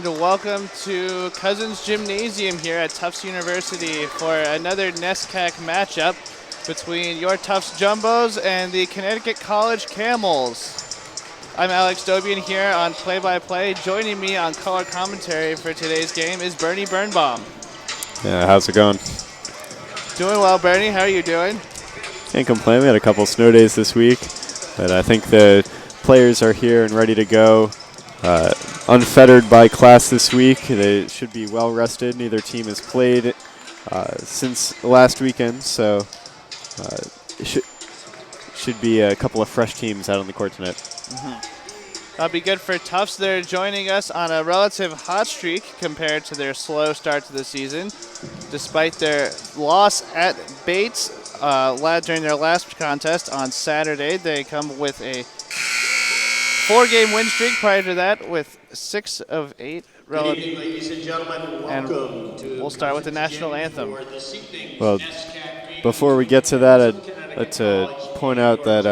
and welcome to Cousins Gymnasium here at Tufts University for another NESCAC matchup between your Tufts Jumbos and the Connecticut College Camels. I'm Alex Dobian here on play-by-play. Joining me on color commentary for today's game is Bernie Birnbaum. Yeah, how's it going? Doing well, Bernie. How are you doing? Can't complain. We had a couple snow days this week, but I think the players are here and ready to go. Unfettered by class this week. They should be well rested. Neither team has played since last weekend, so it should be a couple of fresh teams out on the court tonight. That'll be good for Tufts. They're joining us on a relative hot streak compared to their slow start to the season. Despite their loss at Bates during their last contest on Saturday, they come with a 4-game win streak prior to that with 6 of 8 relative. Good evening, ladies and gentlemen. Welcome to we'll start with the national anthem. Well, before we get to that, I'd like to point out that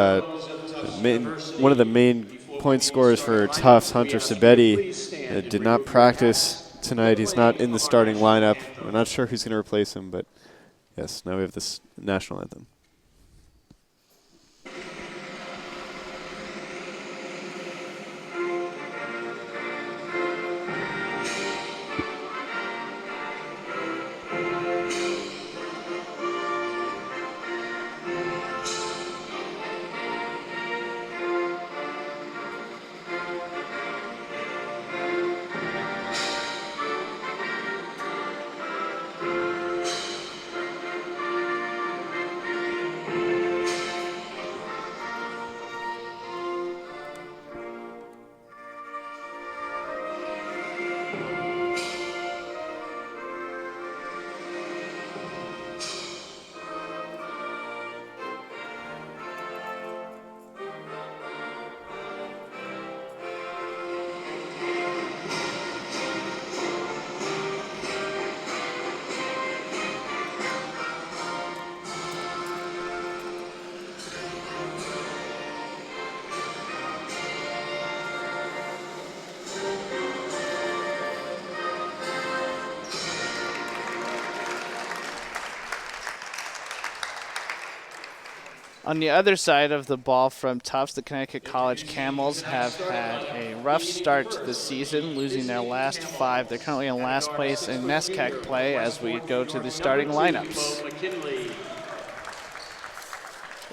one of the main point scorers for Tufts, Hunter Sabetti, did not practice tonight. He's not in the starting lineup. We're not sure who's going to replace him, but yes, now we have this national anthem. On the other side of the ball from Tufts, the Connecticut College Camels have had a rough start to the season, losing their last 5. They're currently in last place in NESCAC play as we go to the starting lineups.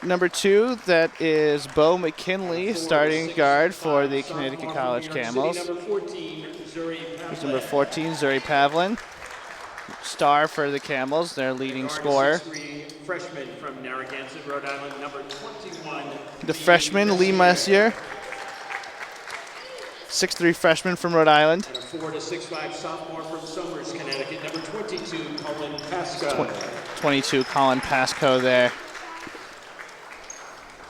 Number 2, that is Bo McKinley, starting guard for the Connecticut College Camels. There's number 14, Zuri Pavlin, star for the Camels, their leading scorer. Freshman from Narragansett, Rhode Island, number 21. The freshman, Lee Messier, 6'3" freshman from Rhode Island. And a 4 to 6'5" sophomore from Somers, Connecticut, number 22, Colin Pasco. 22, Colin Pasco there.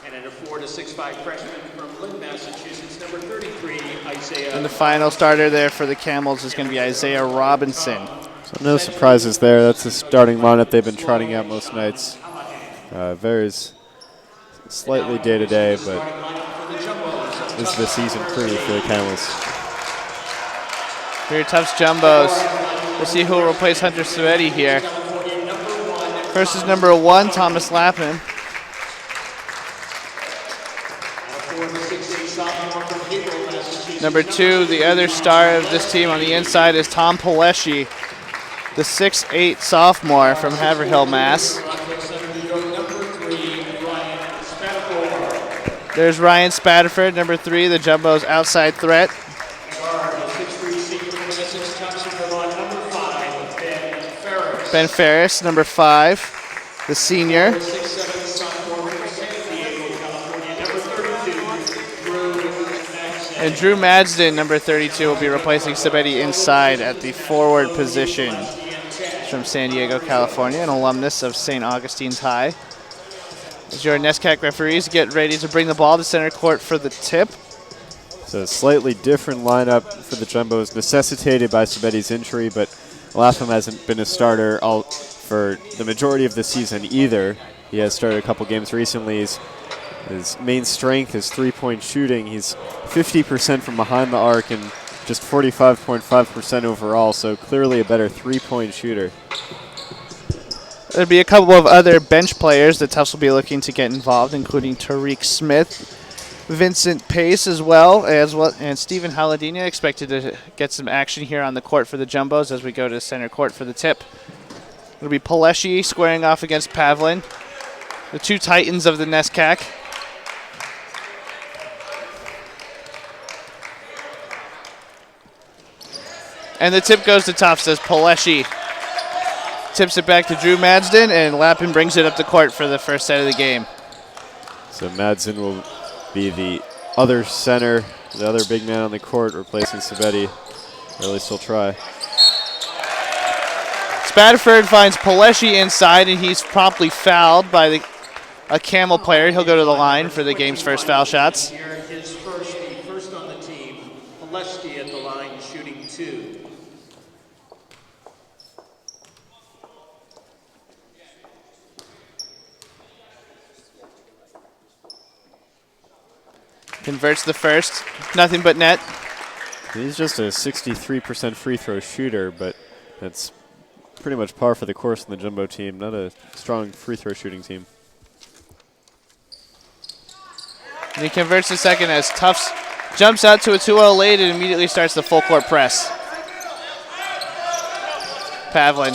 And at a 4 to 6'5" freshman from Lynn, Massachusetts, number 33, Isaiah. And the final starter there for the Camels is going to be Isaiah Robinson. So no surprises there. That's the starting lineup they've been trotting out most nights. Varies slightly day to day, but is the season pretty for the Camels. For your Tufts Jumbos, we'll see who will replace Hunter Sabetti here. First is number 1, Thomas Lappin. Number 2, the other star of this team on the inside is Tom Palesci, the 6'8" sophomore from Haverhill, Mass. There's Ryan Spatterford, number 3, the Jumbo's outside threat. Ben Ferris, number 5, the senior. And Drew Madsden, number 32, will be replacing Sabetti inside at the forward position. He's from San Diego, California, an alumnus of St. Augustine's High. As your NESCAC referees get ready to bring the ball to center court for the tip. So a slightly different lineup for the Jumbos, necessitated by Sabetti's injury, but Lapham hasn't been a starter for the majority of the season either. He has started a couple games recently. His main strength is three-point shooting. He's 50% from behind the arc and just 45.5% overall, so clearly a better three-point shooter. There'll be a couple of other bench players that Tufts will be looking to get involved, including Tariq Smith, Vincent Pace as well, and Stephen Haladina expected to get some action here on the court for the Jumbos as we go to center court for the tip. It'll be Paleshi squaring off against Pavlin, the two titans of the NESCAC. And the tip goes to Tufts as Paleshi tips it back to Drew Madsden, and Lappin brings it up the court for the first set of the game. So Madsden will be the other center, the other big man on the court, replacing Sabetti, or at least he'll try. Spatterford finds Paleshi inside, and he's promptly fouled by a Camel player. He'll go to the line for the game's first foul shots. Here is the first on the team. Paleski at the line, shooting 2. Converts the first, nothing but net. He's just a 63% free throw shooter, but that's pretty much par for the course in the Jumbo team. Not a strong free throw shooting team. And he converts the second as Tufts jumps out to a 2-0 lead and immediately starts the full court press. Pavlin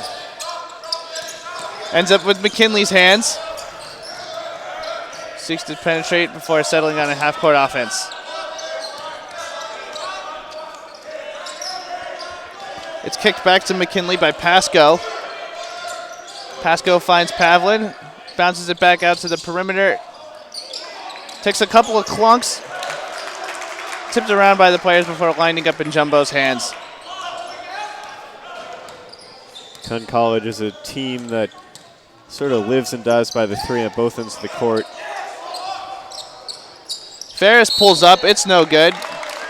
ends up with McKinley's hands. Seeks to penetrate before settling on a half-court offense. It's kicked back to McKinley by Pasco. Pasco finds Pavlin, bounces it back out to the perimeter. Takes a couple of clunks. Tipped around by the players before lining up in Jumbo's hands. Penn College is a team that sort of lives and dies by the three at both ends of the court. Ferris pulls up. It's no good.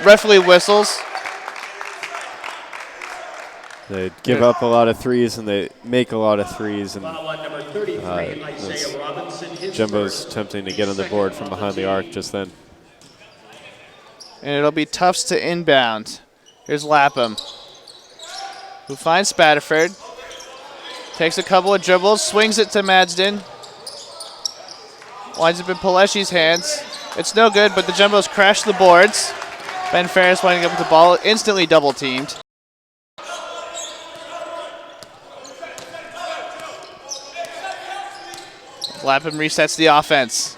Referee whistles. They give up a lot of threes and they make a lot of threes. And Number 33, Isaiah Robinson. Jumbo's attempting to get on the board from behind the arc just then. And it'll be Tufts to inbound. Here's Lapham, who finds Spatterford. Takes a couple of dribbles, swings it to Madsden. Winds up in Paleshi's hands. It's no good, but the Jumbos crash the boards. Ben Ferris winding up with the ball, instantly double teamed. Lapham resets the offense.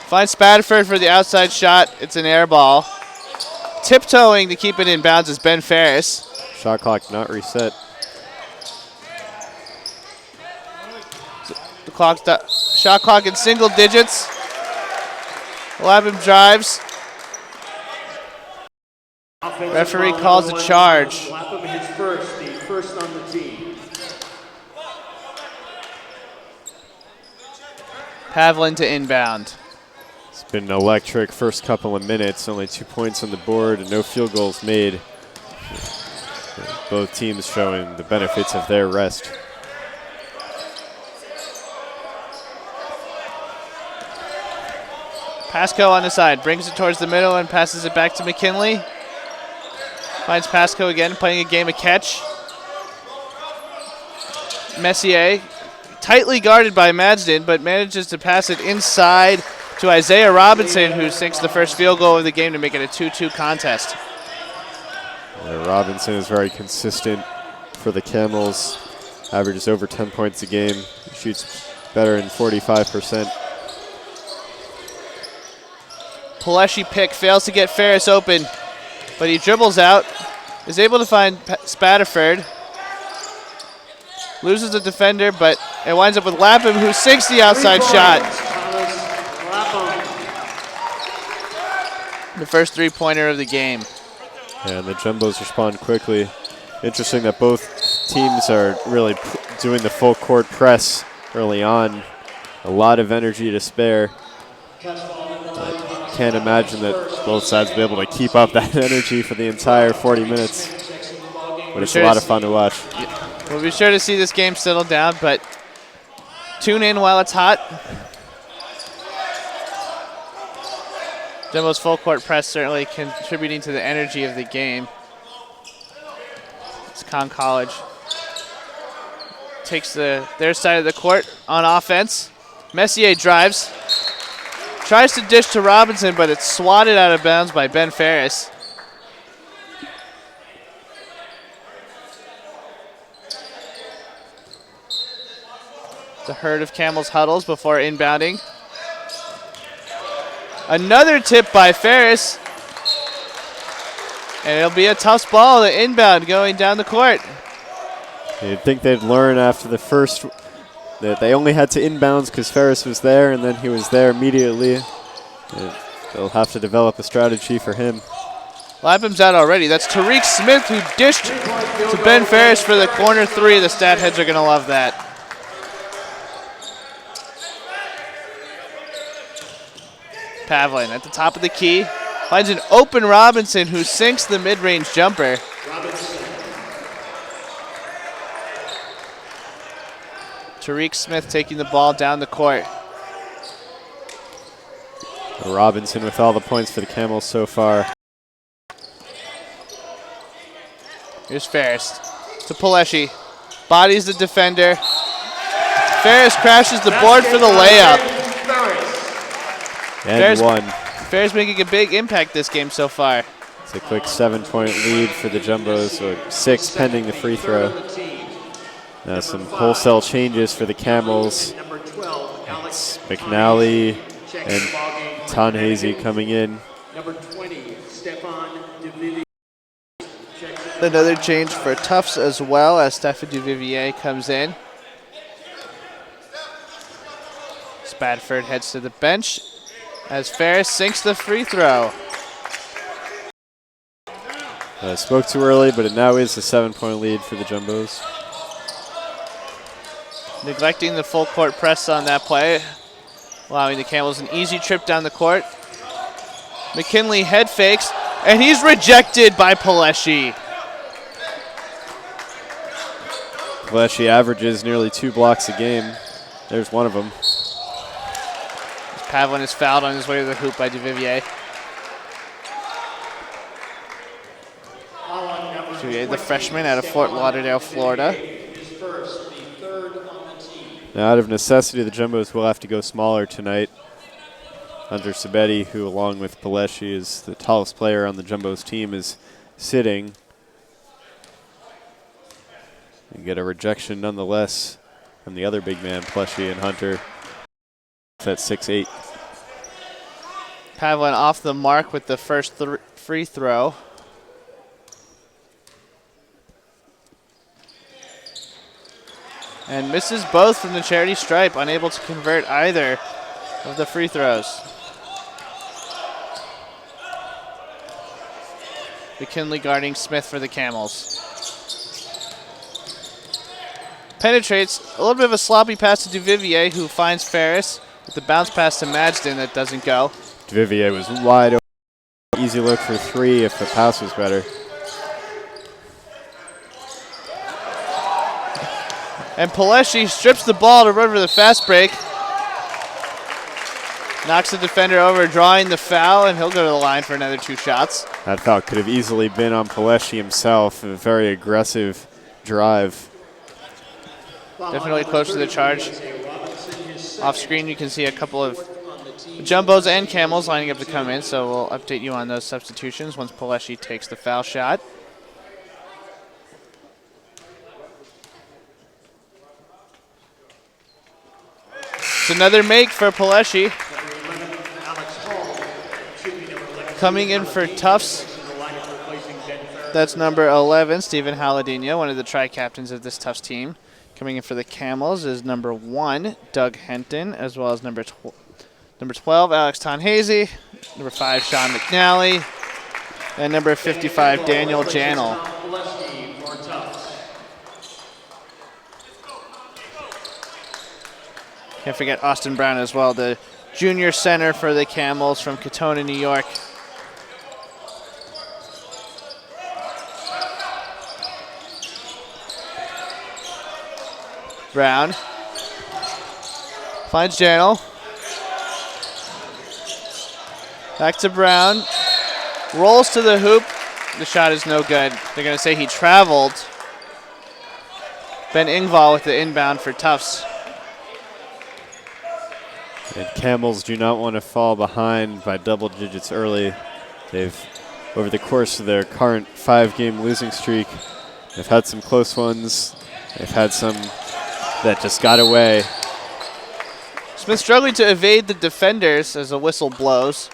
Finds Spatterford for the outside shot. It's an air ball. Tiptoeing to keep it in bounds is Ben Ferris. Shot clock not reset. The shot clock in single digits. Lapham drives. Referee calls a charge. Lapham his first, the first on the team. Pavlin to inbound. It's been an electric first couple of minutes. Only 2 points on the board and no field goals made. Both teams showing the benefits of their rest. Pasco on the side, brings it towards the middle and passes it back to McKinley. Finds Pasco again, playing a game of catch. Messier, tightly guarded by Madsden, but manages to pass it inside to Isaiah Robinson, who sinks the first field goal of the game to make it a 2-2 contest. Robinson is very consistent for the Camels. Averages over 10 points a game. Shoots better than 45%. Paleshi pick, fails to get Ferris open, but he dribbles out, is able to find Spatterford. Loses the defender, but it winds up with Lapham, who sinks the outside shot. The first three-pointer of the game. And the Jumbos respond quickly. Interesting that both teams are really doing the full court press early on. A lot of energy to spare. I can't imagine that both sides will be able to keep up that energy for the entire 40 minutes. But it's a lot of fun to watch. We'll be sure to see this game settle down, but tune in while it's hot. Jumbo's full court press certainly contributing to the energy of the game. It's Conn College. Takes their side of the court on offense. Messier drives. Tries to dish to Robinson, but it's swatted out of bounds by Ben Ferris. The herd of Camels huddles before inbounding. Another tip by Ferris. And it'll be a Tufts ball, the inbound going down the court. You'd think they'd learn after the first that they only had to inbounds because Ferris was there, and then he was there immediately. They'll have to develop a strategy for him. Lapham's out already. That's Tariq Smith who dished to Ben Ferris for the corner three. The stat heads are going to love that. Pavlin at the top of the key. Finds an open Robinson who sinks the mid-range jumper. Tariq Smith taking the ball down the court. Robinson with all the points for the Camels so far. Here's Ferris to Paleshi. Bodies the defender. Ferris crashes the board for the layup. And Ferris, one. Ferris making a big impact this game so far. It's a quick 7-point lead for the Jumbos, so 6 pending the free throw. Now some wholesale changes for the Camels. It's McNally and Tanhazy coming in. Another change for Tufts as well as Stefan Duvivier comes in. Spadford heads to the bench as Ferris sinks the free throw. Spoke too early, but it now is a 7-point lead for the Jumbos. Neglecting the full court press on that play, allowing the Camels an easy trip down the court. McKinley head fakes, and he's rejected by Paleshi. Paleshi averages nearly 2 blocks a game. There's one of them. Pavlin is fouled on his way to the hoop by Duvivier. Duvivier, the freshman out of Fort Lauderdale, Florida. Now, out of necessity, the Jumbos will have to go smaller tonight. Hunter Sabetti, who along with Paleshi is the tallest player on the Jumbos team, is sitting. You get a rejection nonetheless from the other big man, Paleshi and Hunter. At 6'8". Pavlin off the mark with the first free throw. And misses both from the charity stripe, unable to convert either of the free throws. McKinley guarding Smith for the Camels. Penetrates a little bit of a sloppy pass to Duvivier, who finds Ferris with the bounce pass to Madsden that doesn't go. Duvivier was wide open. Easy look for 3 if the pass was better. And Paleshi strips the ball to run for the fast break. Knocks the defender over, drawing the foul, and he'll go to the line for another 2 shots. That foul could have easily been on Paleshi himself. A very aggressive drive. Definitely close to the charge. Off screen, you can see a couple of Jumbos and Camels lining up to come in, so we'll update you on those substitutions once Paleshi takes the foul shot. It's another make for Paleshi. Coming in for Tufts, that's number 11, Stephen Haladino, one of the tri-captains of this Tufts team. Coming in for the Camels is number 1, Doug Henton, as well as number 12, Alex Tanhazy, number 5, Sean McNally, and number 55, Daniel Janel. Can't forget Austin Brown as well, the junior center for the Camels from Katona, New York. Brown finds Janel. Back to Brown. Rolls to the hoop. The shot is no good. They're going to say he traveled. Ben Ingval with the inbound for Tufts. And Camels do not want to fall behind by double digits early. They've, over the course of their current 5-game losing streak, they've had some close ones. They've had some that just got away. Smith struggling to evade the defenders as a whistle blows.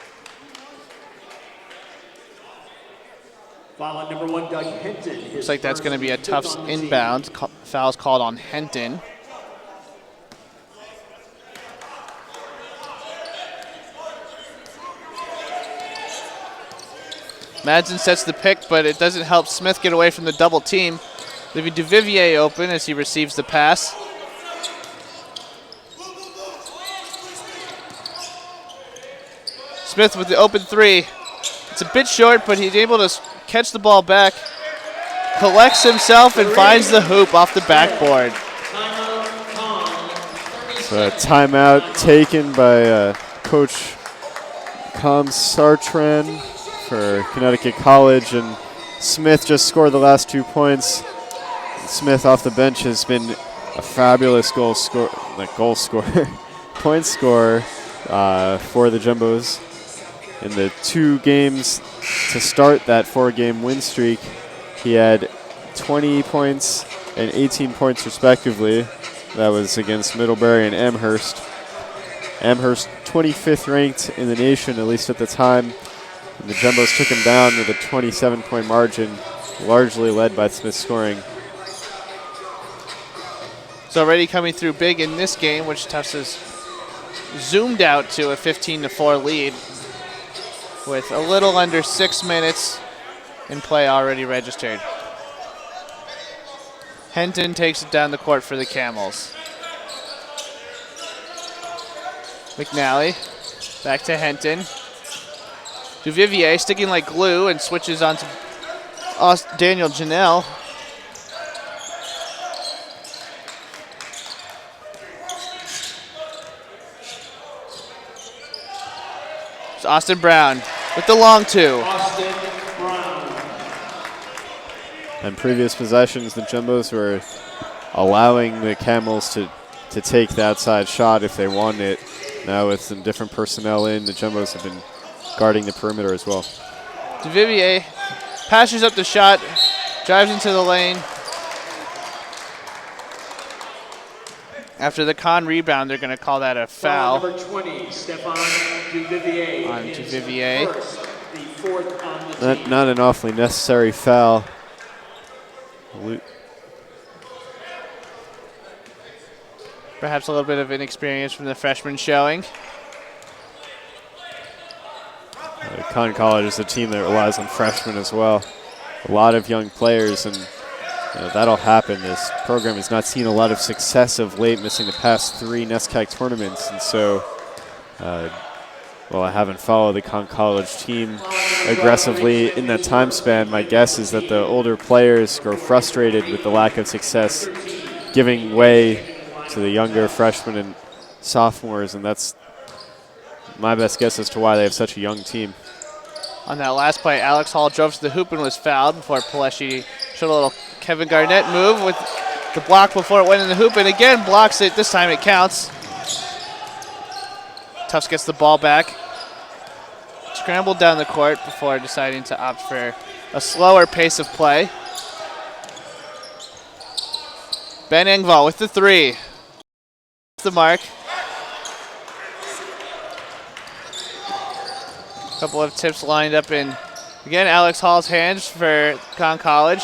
Foul on number 1, Doug Henton. Looks like that's going to be a Tufts inbound. Foul's called on Henton. Madsen sets the pick, but it doesn't help Smith get away from the double team. Leaving Duvivier open as he receives the pass. Smith with the open three. It's a bit short, but he's able to catch the ball back. Collects himself and finds the hoop off the backboard. So a timeout taken by Coach Com Sartran for Connecticut College, and Smith just scored the last 2 points. Smith off the bench has been a fabulous point scorer for the Jumbos. In the 2 games to start that 4-game win streak, he had 20 points and 18 points respectively. That was against Middlebury and Amherst. Amherst 25th ranked in the nation, at least at the time. And the Jumbos took him down with a 27-point margin, largely led by Smith scoring. It's already coming through big in this game, which Tufts has zoomed out to a 15-4 lead with a little under 6 minutes in play already registered. Henton takes it down the court for the Camels. McNally back to Henton. Duvivier sticking like glue and switches on to Daniel Janelle. It's Austin Brown with the long 2. Austin Brown. On previous possessions, the Jumbos were allowing the Camels to take the outside shot if they wanted it. Now with some different personnel in, the Jumbos have been guarding the perimeter as well. Duvivier passes up the shot, drives into the lane. After the Con rebound, they're going to call that a foul. Number 20, Stefan Duvivier. On Duvivier. First, the 4th on the team. Not an awfully necessary foul. Perhaps a little bit of inexperience from the freshman showing. Con College is a team that relies on freshmen as well. A lot of young players, and that'll happen. This program has not seen a lot of success of late, missing the past 3 NESCAC tournaments. And so, I haven't followed the Con College team aggressively in that time span. My guess is that the older players grow frustrated with the lack of success, giving way to the younger freshmen and sophomores, and that's my best guess as to why they have such a young team. On that last play, Alex Hall drove to the hoop and was fouled before Paleshi showed a little Kevin Garnett move with the block before it went in the hoop, and again blocks it. This time it counts. Tufts gets the ball back. Scrambled down the court before deciding to opt for a slower pace of play. Ben Engvall with the 3. The mark. A couple of tips lined up in, again, Alex Hall's hands for Con College.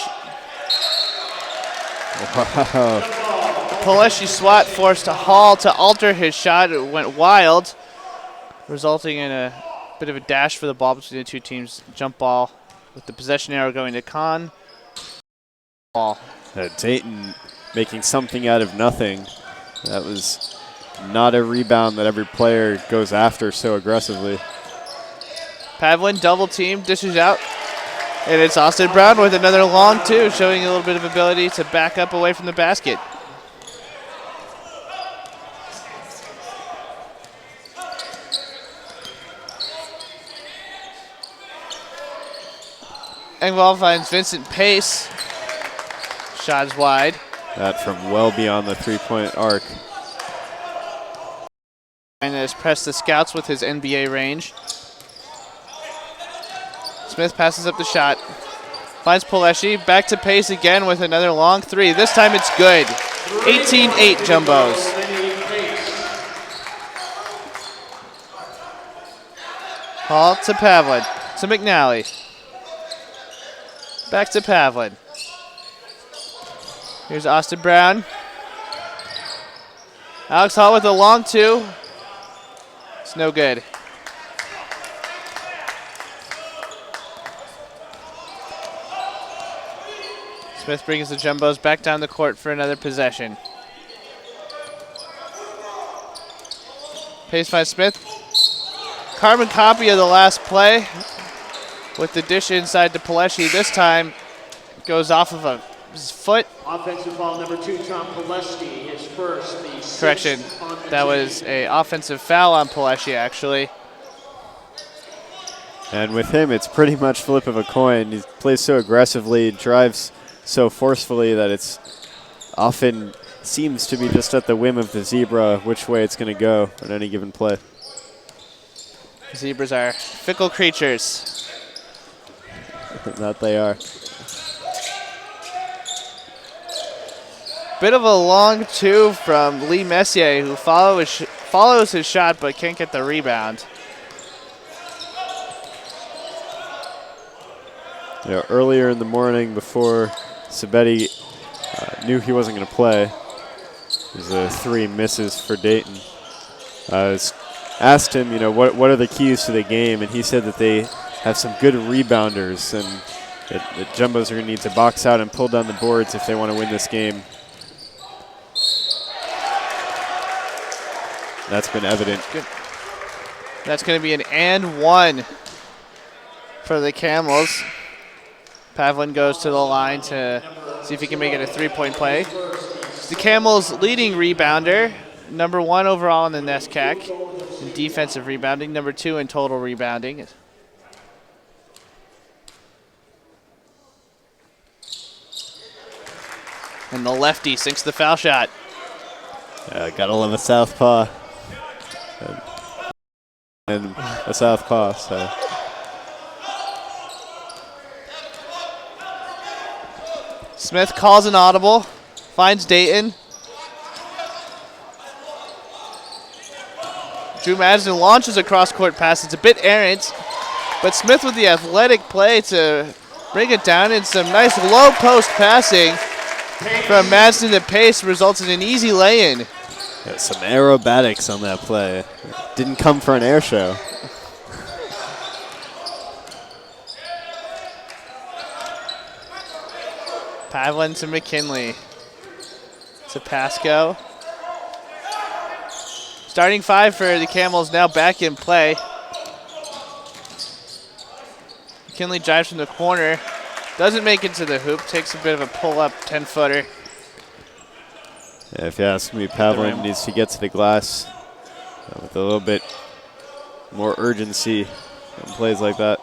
Wow. Paleshi swat forced Hall to alter his shot. It went wild, resulting in a bit of a dash for the ball between the 2 teams. Jump ball with the possession arrow going to Con. Ball. Dayton making something out of nothing. That was not a rebound that every player goes after so aggressively. Pavlin double team, dishes out. And it's Austin Brown with another long 2, showing a little bit of ability to back up away from the basket. Engvall finds Vincent Pace. Shot is wide. That from well beyond the three-point arc. And has pressed the scouts with his NBA range. Smith passes up the shot. Finds Poleshi. Back to Pace again with another long three. This time it's good. 18-8 Jumbos. Hall to Pavlin. To McNally. Back to Pavlin. Here's Austin Brown. Alex Hall with a long two. It's no good. Smith brings the Jumbos back down the court for another possession. Pace finds Smith. Carbon copy of the last play with the dish inside to Poleshi. This time goes off of his foot. Offensive foul number 2, Tom Poleski, his first. Correction, that was an offensive foul on Poleshi, actually. And with him, it's pretty much flip of a coin. He plays so aggressively, drives so forcefully that it's often seems to be just at the whim of the zebra which way it's going to go at any given play. Zebras are fickle creatures. That they are. Bit of a long two from Lee Messier, who follows his shot but can't get the rebound. You know, earlier in the morning before Sabetti knew he wasn't going to play, there's a 3 misses for Dayton. I asked him, you know, what are the keys to the game, and he said that they have some good rebounders and that the Jumbos are going to need to box out and pull down the boards if they want to win this game. That's been evident. Good. That's going to be an and one for the Camels. Pavlin goes to the line to see if he can make it a 3-point play. It's the Camels' leading rebounder, number 1 overall in the NESCAC in defensive rebounding, number 2 in total rebounding. And the lefty sinks the foul shot. Gotta love a southpaw. And a southpaw, so. Smith calls an audible, finds Dayton. Drew Madison launches a cross-court pass. It's a bit errant, but Smith with the athletic play to bring it down in some nice low post passing from Madison to Pace results in an easy lay-in. Yeah, some aerobatics on that play. Didn't come for an air show. Pavlin to McKinley. To Pasco. Starting 5 for the Camels now back in play. McKinley drives from the corner. Doesn't make it to the hoop. Takes a bit of a pull-up 10-footer. Yeah, if you ask me, Pavlin needs to get to the glass with a little bit more urgency on plays like that.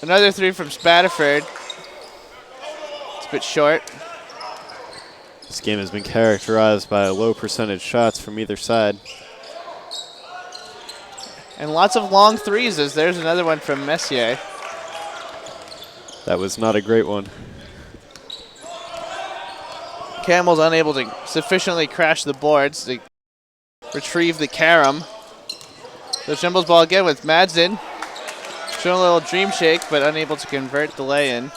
Another 3 from Spatterford. It's a bit short. This game has been characterized by low percentage shots from either side. And lots of long threes, as there's another one from Messier. That was not a great one. Camels unable to sufficiently crash the boards to retrieve the carom. So Jumbos ball again with Madsen. Showing a little dream shake, but unable to convert the lay-in.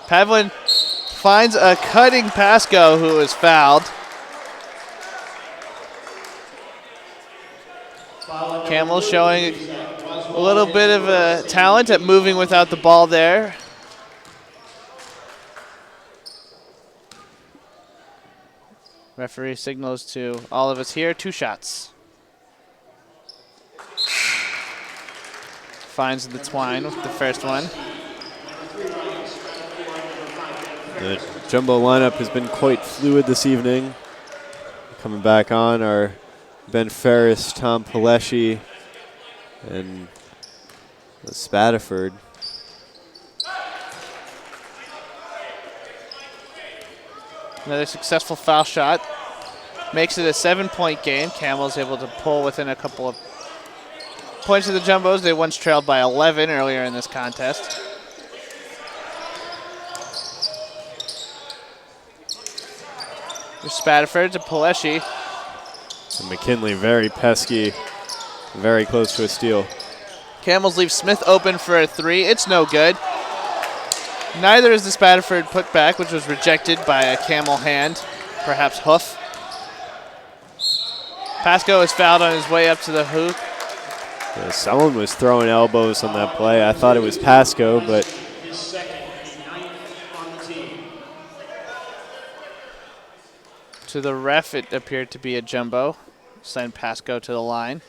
Pavlin finds a cutting Pasco who is fouled. Camels showing a little bit of a talent at moving without the ball there. Referee signals to all of us here, 2 shots. Finds the twine with the first one. The Jumbo lineup has been quite fluid this evening. Coming back on are Ben Ferris, Tom Pileshi, and Spadaford. Another successful foul shot. Makes it a 7-point game. Camels able to pull within a couple of points of the Jumbos. They once trailed by 11 earlier in this contest. There's Spadaford to Pileshi. And McKinley very pesky, very close to a steal. Camels leave Smith open for a 3. It's no good. Neither is the Spadaford putback, which was rejected by a Camel hand, perhaps hoof. Pasco is fouled on his way up to the hoop. Yeah, someone was throwing elbows on that play. I thought it was Pasco, but to the ref, it appeared to be a jumbo. Send Pasco to the line.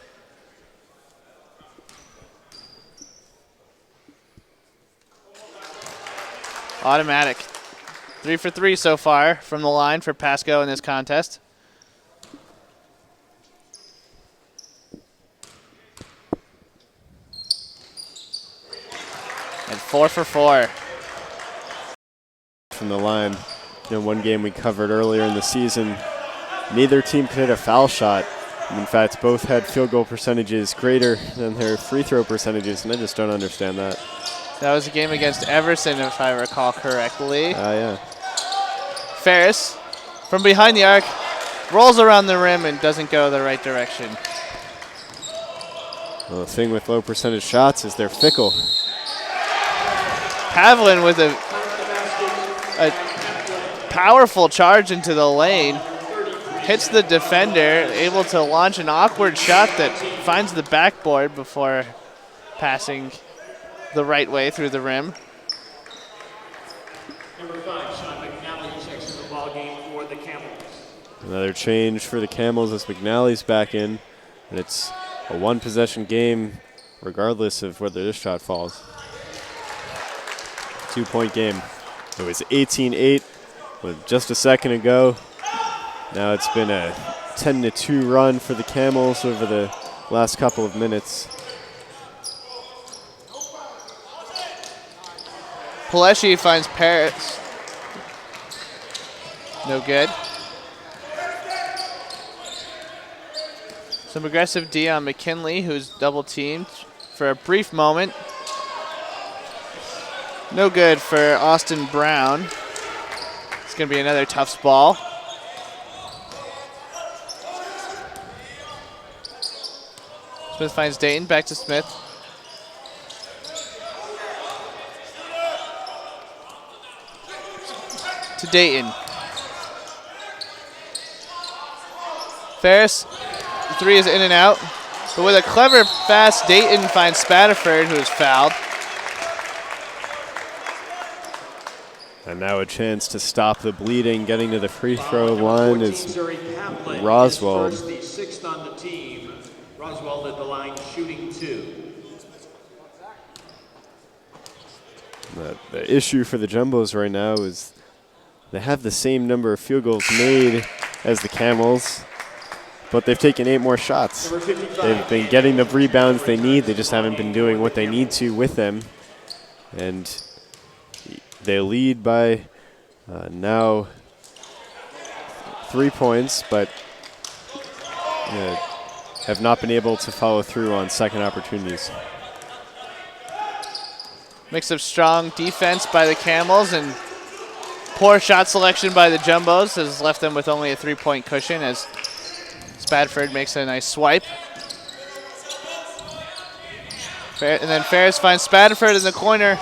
Automatic. 3 for 3 so far from the line for Pasco in this contest. And 4 for 4. From the line. One game we covered earlier in the season, neither team could hit a foul shot. In fact, both had field goal percentages greater than their free throw percentages, and I just don't understand that. That was a game against Everson, if I recall correctly. Yeah. Ferris, from behind the arc, rolls around the rim and doesn't go the right direction. Well, the thing with low percentage shots is they're fickle. Pavlin with a powerful charge into the lane. Hits the defender, able to launch an awkward shot that finds the backboard before passing the right way through the rim. Number 5, Sean McNally checks in the ball game for the Camels. Another change for the Camels as McNally's back in. And it's a one-possession game regardless of whether this shot falls. 2-point game. It was 18-8 with just a second ago. Now it's been a 10-2 run for the Camels over the last couple of minutes. Pileshi finds Paris. No good. Some aggressive D on McKinley, who's double teamed for a brief moment. No good for Austin Brown. It's going to be another Tufts ball. Smith finds Dayton, back to Smith. To Dayton. Ferris, the 3 is in and out. But with a clever pass, Dayton finds Spadaford, who is fouled. And now a chance to stop the bleeding. Getting to the free throw line is Roswell. The 6th on the team. Roswell at the line shooting 2. The issue for the Jumbos right now is they have the same number of field goals made as the Camels, but they've taken 8 more shots. They've been getting the rebounds they need. They just haven't been doing what they need to with them. And they lead by now 3 points, but have not been able to follow through on second opportunities. Mix of strong defense by the Camels and poor shot selection by the Jumbos has left them with only a 3-point cushion as Spadaford makes a nice swipe. And then Ferris finds Spadaford in the corner.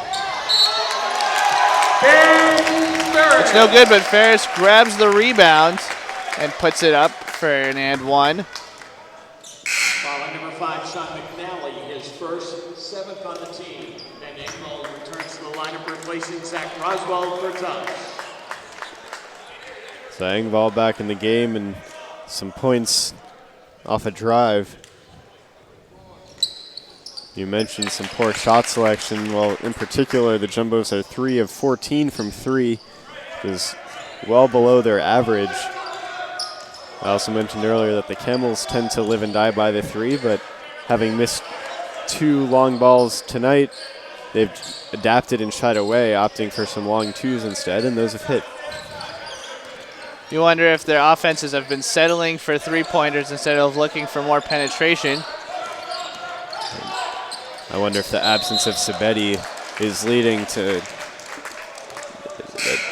It's no good, but Ferris grabs the rebound and puts it up for an and 1. Following number 5, Sean McNally, his first, 7th on the team. Then Engel returns to the lineup, replacing Zach Roswell for Tufts. So Engvall back in the game and some points off a drive. You mentioned some poor shot selection. Well, in particular, the Jumbos are 3 of 14 from 3, which is well below their average. I also mentioned earlier that the Camels tend to live and die by the 3, but having missed 2 long balls tonight, they've adapted and shied away, opting for some long 2s instead, and those have hit. You wonder if their offenses have been settling for 3-pointers instead of looking for more penetration. I wonder if the absence of Sabetti is leading to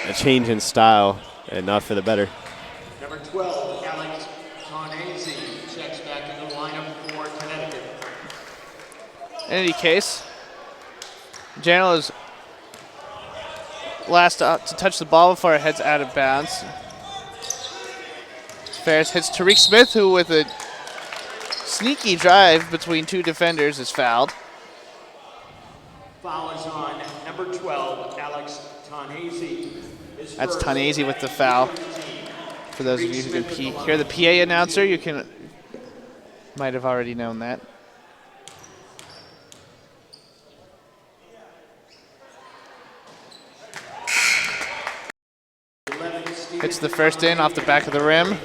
a change in style and not for the better. Number 12, Alex Tarnese checks back in the lineup for Connecticut. In any case, Janel is last to touch the ball before it heads out of bounds. Ferris hits Tariq Smith, who with a sneaky drive between 2 defenders is fouled. Foul is on number 12, Alex Tarnese. That's Tanese with the foul. For those of you who can hear the PA announcer, you might have already known that. Hits the first in off the back of the rim.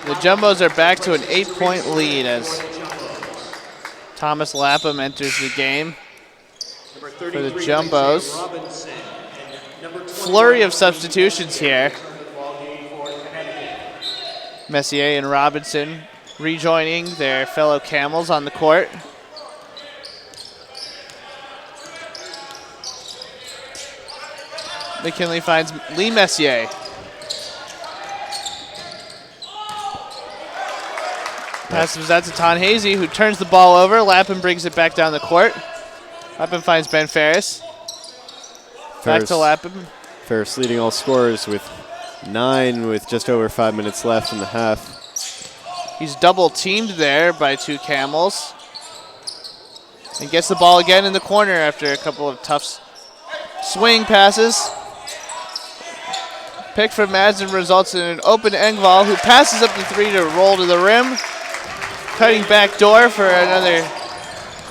The Jumbos are back to an 8-point lead as Thomas Lapham enters the game for the Jumbos. Flurry of substitutions here. Messier and Robinson rejoining their fellow Camels on the court. McKinley finds Lee Messier. Passes out to Tanese, who turns the ball over. Lapham brings it back down the court. Lapham finds Ben Ferris. Back to Lapham. Ferris leading all scorers with 9 with just over 5 minutes left in the half. He's double teamed there by 2 Camels. And gets the ball again in the corner after a couple of Tufts swing passes. Pick from Madsen results in an open Engvall, who passes up the 3 to roll to the rim. Cutting back door for another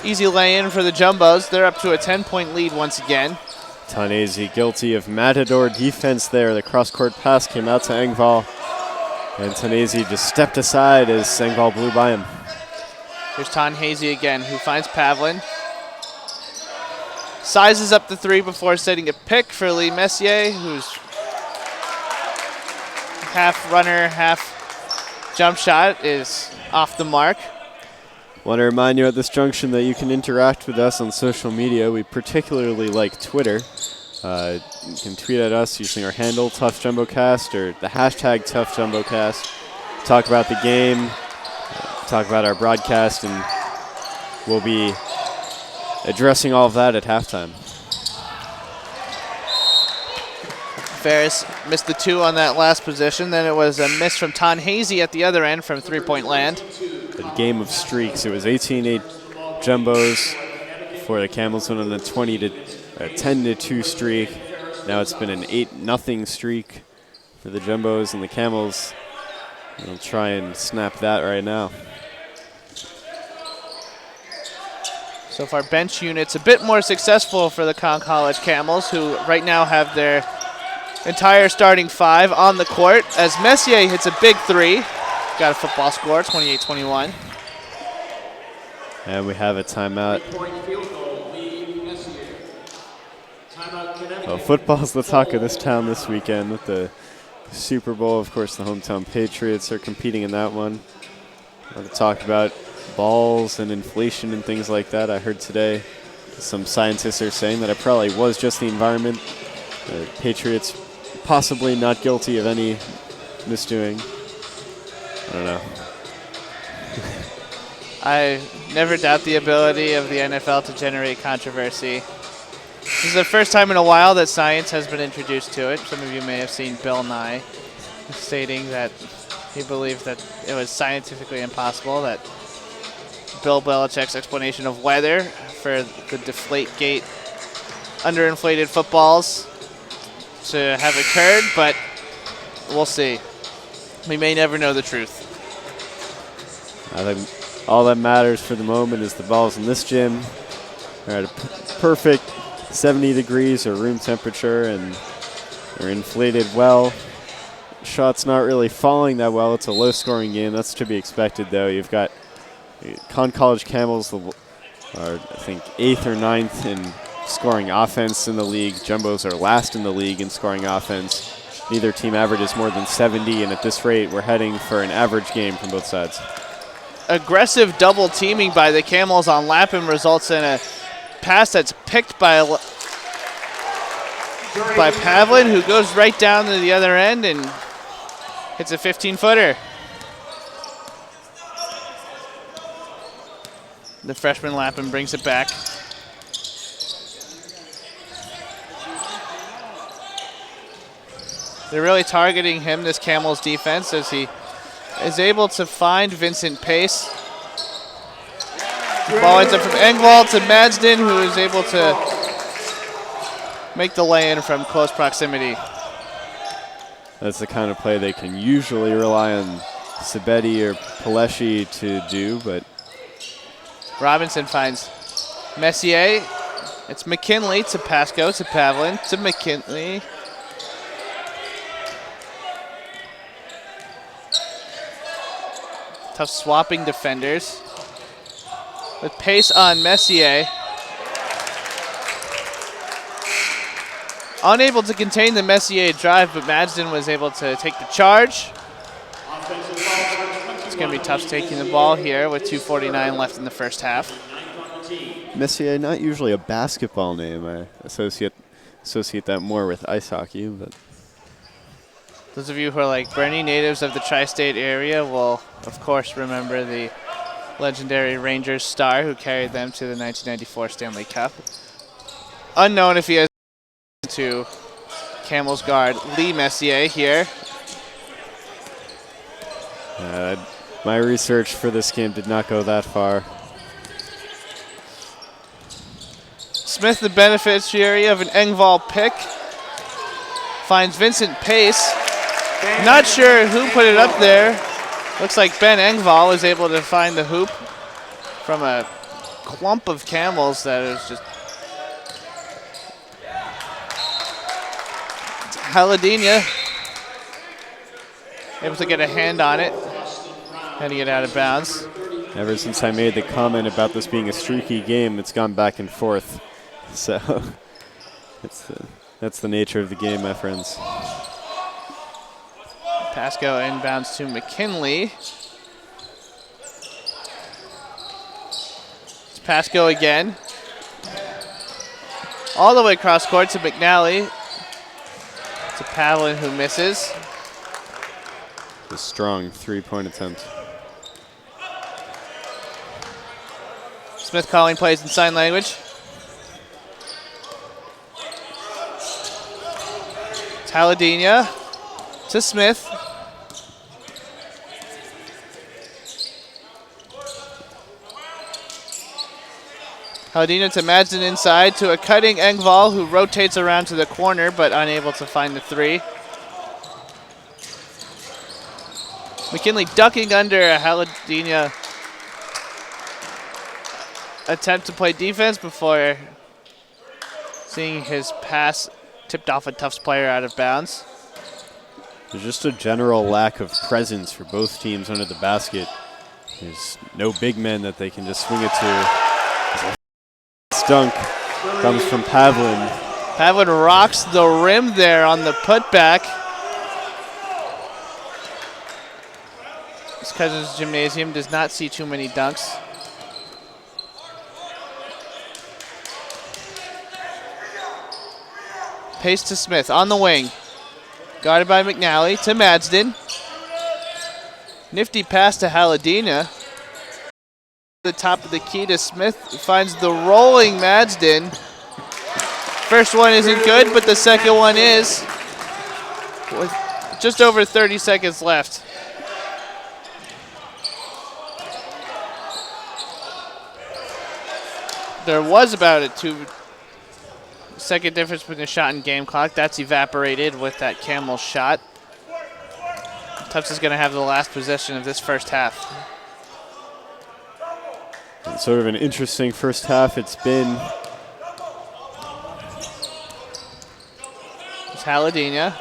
easy lay-in for the Jumbos. They're up to a 10-point lead once again. Tanese guilty of matador defense there. The cross-court pass came out to Engvall, and Tanese just stepped aside as Engvall blew by him. Here's Tanese again, who finds Pavlin. Sizes up the 3 before setting a pick for Lee Messier, who's half runner, half jump shot is off the mark. Want to remind you at this junction that you can interact with us on social media. We particularly like Twitter. You can tweet at us using our handle, Tufts JumboCast, or the hashtag Tufts JumboCast. Talk about the game, talk about our broadcast, and we'll be addressing all of that at halftime. Ferris missed the 2 on that last position. Then it was a miss from Tanese at the other end from 3-point land. A game of streaks. It was 18-8 Jumbos for the Camels went on a 10-2 streak. Now it's been an 8-0 streak for the Jumbos, and the Camels will try and snap that right now. So far, bench units a bit more successful for the Conn College Camels, who right now have their entire starting 5 on the court as Messier hits a big 3. Got a football score, 28-21. And we have a timeout. Well, football's the talk of this town this weekend with the Super Bowl. Of course, the hometown Patriots are competing in that one. I want to talk about balls and inflation and things like that. I heard today some scientists are saying that it probably was just the environment. The Patriots possibly not guilty of any misdoing. I don't know. I never doubt the ability of the NFL to generate controversy. This is the first time in a while that science has been introduced to it. Some of you may have seen Bill Nye stating that he believed that it was scientifically impossible that Bill Belichick's explanation of weather for the Deflategate underinflated footballs to have occurred, but we'll see. We may never know the truth. I think all that matters for the moment is the balls in this gym are at a perfect 70 degrees or room temperature and are inflated well. Shots not really falling that well. It's a low-scoring game. That's to be expected, though. You've got College Camels are, I think, 8th or 9th in scoring offense in the league. Jumbos are last in the league in scoring offense. Neither team averages more than 70, and at this rate, we're heading for an average game from both sides. Aggressive double teaming by the Camels on Lapham results in a pass that's picked by Pavlin, who goes right down to the other end and hits a 15-footer. The freshman Lapham brings it back. They're really targeting him, this Camels defense, as he is able to find Vincent Pace. The ball ends up from Engvall to Madsden, who is able to make the lay-in from close proximity. That's the kind of play they can usually rely on Sabetti or Paleshi to do, but Robinson finds Messier. It's McKinley to Pasco to Pavlin to McKinley. Tough swapping defenders. With pace on Messier. Unable to contain the Messier drive, but Madsden was able to take the charge. It's going to be Tufts taking the ball here with 2:49 left in the first half. Messier, not usually a basketball name. I associate that more with ice hockey, but those of you who are like Bernie natives of the tri-state area will, of course, remember the legendary Rangers star who carried them to the 1994 Stanley Cup. Unknown if he has to Camels guard Lee Messier here. My research for this game did not go that far. Smith, the beneficiary of an Engvall pick, finds Vincent Pace. Not sure who put it up there. Looks like Ben Engvall was able to find the hoop from a clump of Camels that is just Haladina able to get a hand on it, heading it out of bounds. Ever since I made the comment about this being a streaky game, it's gone back and forth. So that's the nature of the game, my friends. Pasco inbounds to McKinley. It's Pasco again. All the way across court to McNally. To Pavlin, who misses. A strong three-point attempt. Smith calling plays in sign language. Taladina to Smith. Taladina to Madsden inside to a cutting Engvall, who rotates around to the corner but unable to find the three. McKinley ducking under a Haladina attempt to play defense before seeing his pass tipped off a Tufts player out of bounds. There's just a general lack of presence for both teams under the basket. There's no big men that they can just swing it to. Dunk comes from Pavlin. Pavlin rocks the rim there on the putback. His cousin's gymnasium does not see too many dunks. Pace to Smith on the wing. Guarded by McNally to Madsden. Nifty pass to Haladina. The top of the key to Smith, finds the rolling Madsden. First one isn't good, but the second one is. With just over 30 seconds left. There was about a 2-second difference between the shot and game clock. That's evaporated with that Camel shot. Tufts is going to have the last possession of this first half. Sort of an interesting first half it's been. It's Haladina.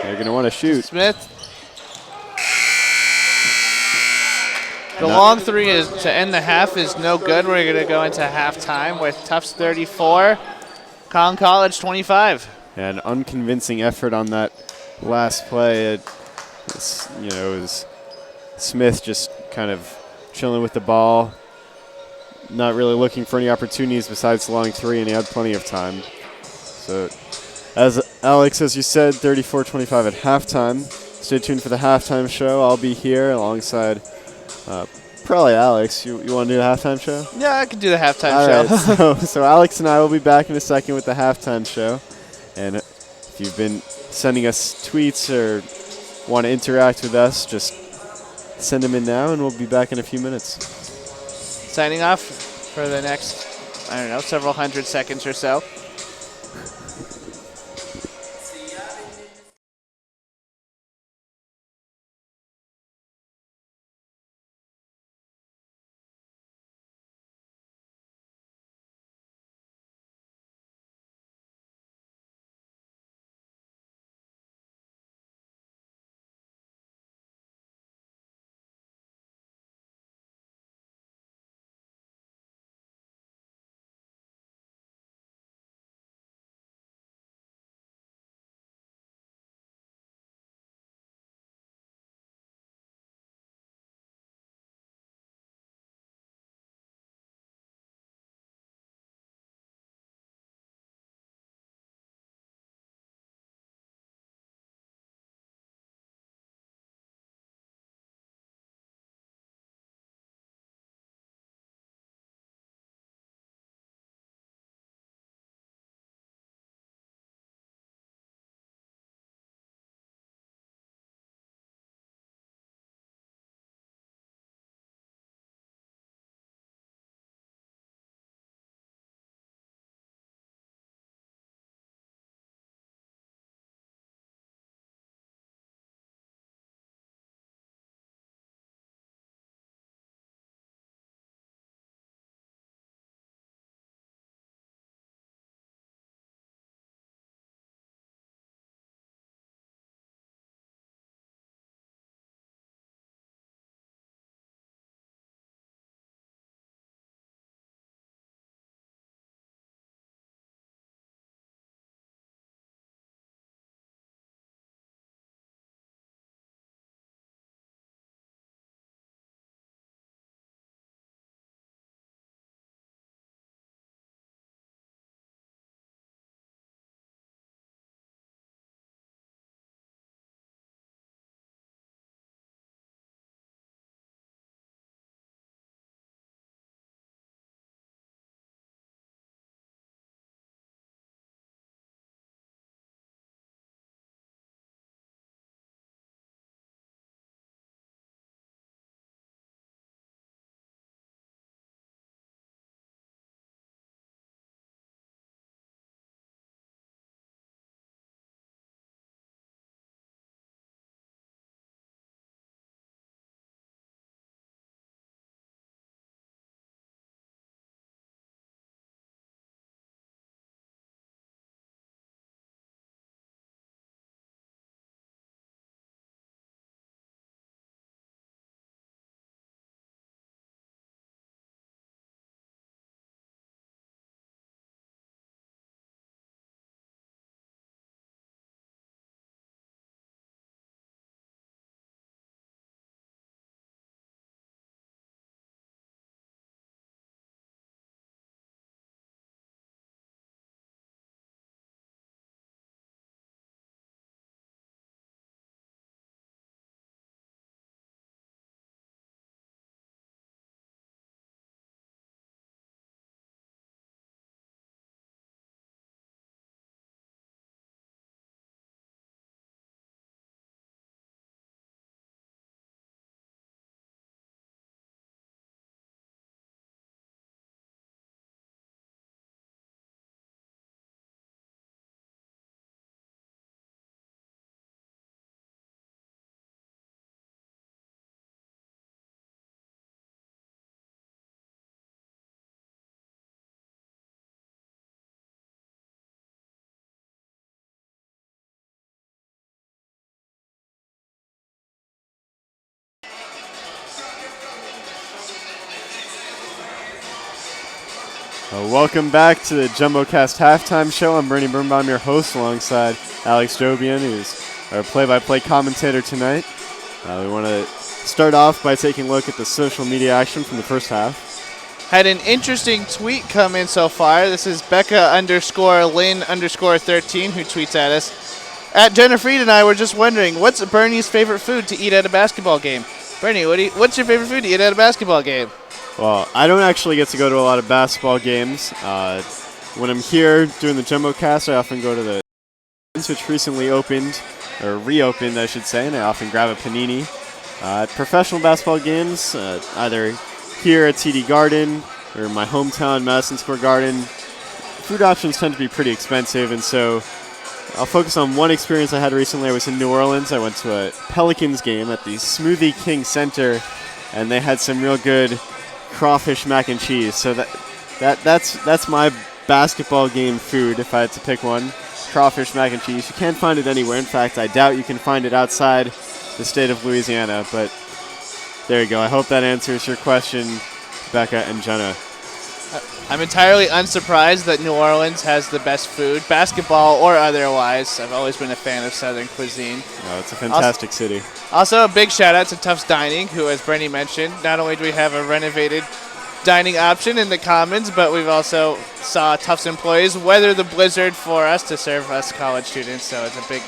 They're going to want to shoot. Smith. The long three is to end the half is no good. We're going to go into halftime with Tufts 34, Conn College 25. An unconvincing effort on that last play. It was Smith just kind of chilling with the ball, not really looking for any opportunities besides the long three, and he had plenty of time. So, as Alex, as you said, 34-25 at halftime. Stay tuned for the halftime show. I'll be here alongside probably Alex. You want to do the halftime show? Yeah, I can do the halftime All show. right, so Alex and I will be back in a second with the halftime show. And if you've been sending us tweets or want to interact with us, just send them in now, and we'll be back in a few minutes. Signing off for the next, several hundred seconds or so. Welcome back to the JumboCast halftime show. I'm Bernie Birnbaum, your host, alongside Alex Jobian, who's our play-by-play commentator tonight. We want to start off by taking a look at the social media action from the first half. Had an interesting tweet come in so far. This is Becca_Lynn_13 who tweets at us. At Jennifer Reed and I were just wondering, what's Bernie's favorite food to eat at a basketball game? Bernie, what's your favorite food to eat at a basketball game? Well, I don't actually get to go to a lot of basketball games. When I'm here doing the JumboCast, I often go to the which recently opened, or reopened, I should say, and I often grab a panini. At professional basketball games, either here at TD Garden or my hometown, Madison Square Garden, food options tend to be pretty expensive, and so I'll focus on one experience I had recently. I was in New Orleans. I went to a Pelicans game at the Smoothie King Center, and they had some real good crawfish mac and cheese. So that's my basketball game food if I had to pick one. Crawfish mac and cheese. You can't find it anywhere. In fact, I doubt you can find it outside the state of Louisiana, but there you go. I hope that answers your question, Becca and Jenna. I'm entirely unsurprised that New Orleans has the best food, basketball or otherwise. I've always been a fan of Southern cuisine. Oh, it's a fantastic city. Also, a big shout out to Tufts Dining, who, as Bernie mentioned, not only do we have a renovated dining option in the Commons, but we've also saw Tufts employees weather the blizzard for us to serve us college students. So it's a big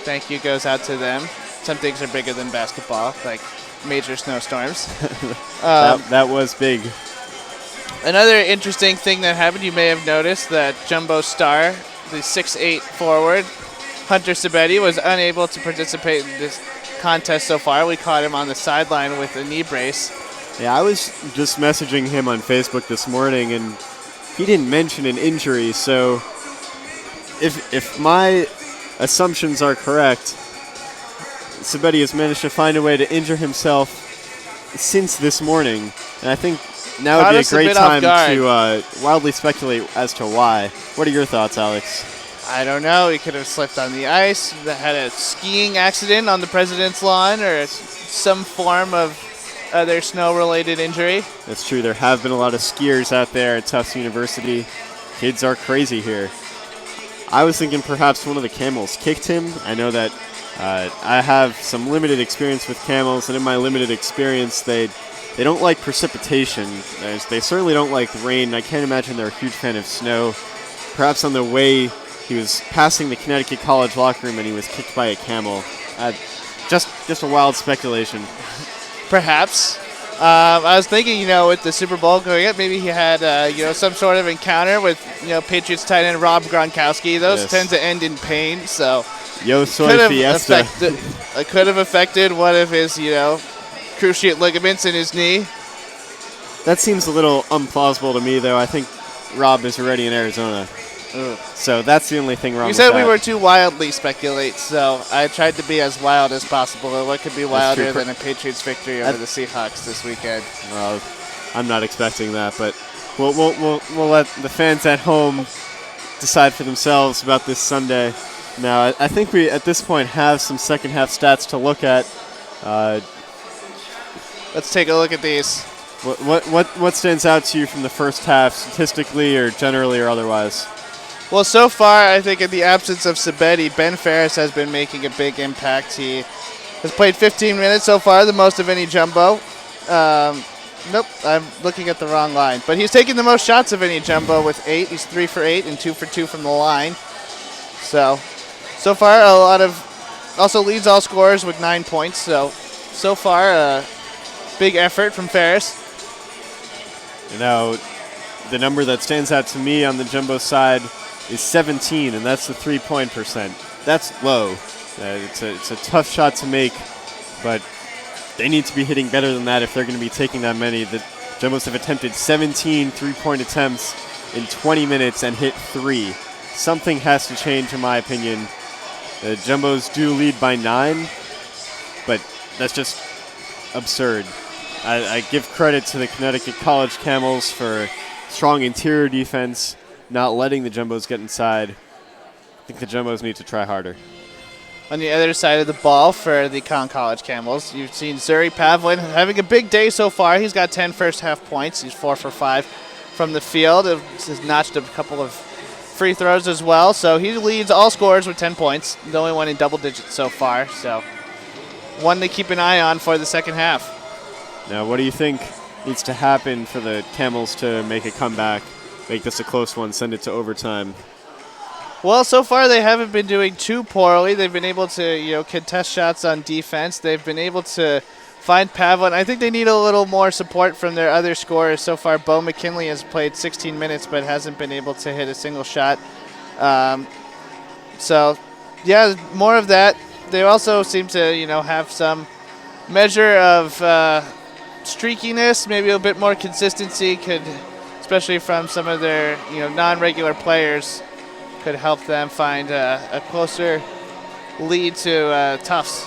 thank you goes out to them. Some things are bigger than basketball, like major snowstorms. That was big. Another interesting thing that happened, you may have noticed that Jumbo star, the 6'8 forward, Hunter Sabetti, was unable to participate in this contest so far. We caught him on the sideline with a knee brace. Yeah, I was just messaging him on Facebook this morning, and he didn't mention an injury, so if my assumptions are correct, Sabetti has managed to find a way to injure himself since this morning, and I think now would be a great time to wildly speculate as to why. What are your thoughts, Alex? I don't know. He could have slipped on the ice, had a skiing accident on the President's lawn, or some form of other snow-related injury. That's true. There have been a lot of skiers out there at Tufts University. Kids are crazy here. I was thinking perhaps one of the Camels kicked him. I know that I have some limited experience with Camels, and in my limited experience, they don't like precipitation. They certainly don't like rain. I can't imagine they're a huge fan of snow. Perhaps on the way he was passing the Connecticut College locker room and he was kicked by a camel. Just a wild speculation. Perhaps. I was thinking, with the Super Bowl going up, maybe he had, some sort of encounter with, Patriots tight end Rob Gronkowski. Those tend to end in pain, so Yo soy fiesta. It could have affected one of his, cruciate ligaments in his knee. That seems a little implausible to me, though. I think Rob is already in Arizona. Ugh. So that's the only thing wrong with that. You that. said we were too wildly speculate, so I tried to be as wild as possible. What could be wilder than a Patriots victory over the Seahawks this weekend? Well, I'm not expecting that, but we'll let the fans at home decide for themselves about this Sunday. Now, I think we, at this point, have some second-half stats to look at. Let's take a look at these. What stands out to you from the first half, statistically or generally or otherwise? Well, so far, I think in the absence of Sabetti, Ben Ferris has been making a big impact. He has played 15 minutes so far, the most of any Jumbo. Nope, I'm looking at the wrong line. But he's taken the most shots of any Jumbo with 8. He's 3 for 8 and 2 for 2 from the line. So far, a lot of... Also leads all scorers with 9 points. So far, a big effort from Ferris. The number that stands out to me on the Jumbo side is 17, and that's the 3-point percent. That's low. It's a tough shot to make, but they need to be hitting better than that if they're going to be taking that many. The Jumbos have attempted 17 3-point attempts in 20 minutes and hit 3. Something has to change, in my opinion. The Jumbos do lead by 9, but that's just absurd. I give credit to the Connecticut College Camels for strong interior defense, not letting the Jumbos get inside. I think the Jumbos need to try harder. On the other side of the ball for the College Camels, you've seen Zuri Pavlin having a big day so far. He's got 10 first half points. He's 4 for 5 from the field. He's notched a couple of free throws as well. So he leads all scorers with 10 points, the only one in double digits so far. So one to keep an eye on for the second half. Now, what do you think needs to happen for the Camels to make a comeback, make this a close one, send it to overtime? Well, so far they haven't been doing too poorly. They've been able to, contest shots on defense. They've been able to find Pavlin. I think they need a little more support from their other scorers. So far, Bo McKinley has played 16 minutes but hasn't been able to hit a single shot. More of that. They also seem to, have some measure of streakiness, maybe a bit more consistency could, especially from some of their, non-regular players, could help them find a closer lead to Tufts.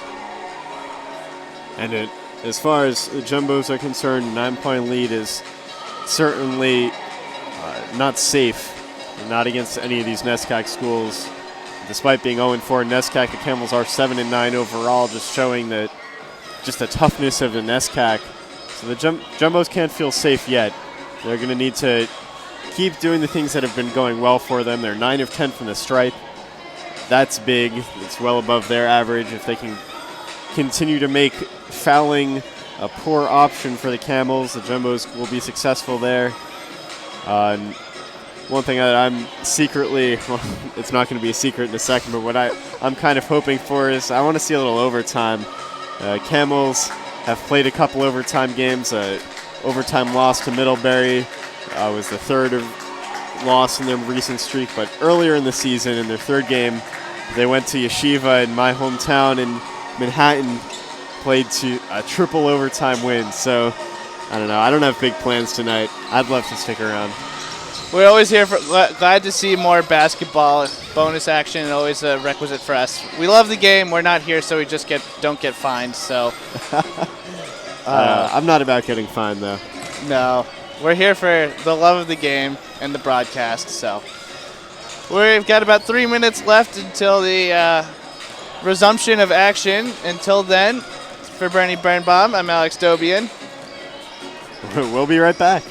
And as far as the Jumbos are concerned, 9-point lead is certainly not safe, not against any of these NESCAC schools. Despite being 0-4 in NESCAC, the Camels are 7-9 overall, just showing that just the toughness of the NESCAC. So the Jumbos can't feel safe yet. They're going to need to keep doing the things that have been going well for them. They're 9 of 10 from the stripe. That's big. It's well above their average. If they can continue to make fouling a poor option for the Camels, the Jumbos will be successful there. And one thing that I'm secretly, well, it's not going to be a secret in a second, but what I'm kind of hoping for is I want to see a little overtime. Camels have played a couple overtime games. Overtime loss to Middlebury was the third loss in their recent streak, but earlier in the season, in their third game, they went to Yeshiva in my hometown in Manhattan, played to a triple overtime win. So, I don't know. I don't have big plans tonight. I'd love to stick around. We're always here glad to see more basketball. Bonus action always a requisite for us. We love the game. We're not here so we just don't get fined. So I'm not about getting fined though. No, we're here for the love of the game and the broadcast. So we've got about 3 minutes left until the resumption of action. Until then, for Bernie Birnbaum, I'm Alex Dobian. We'll be right back.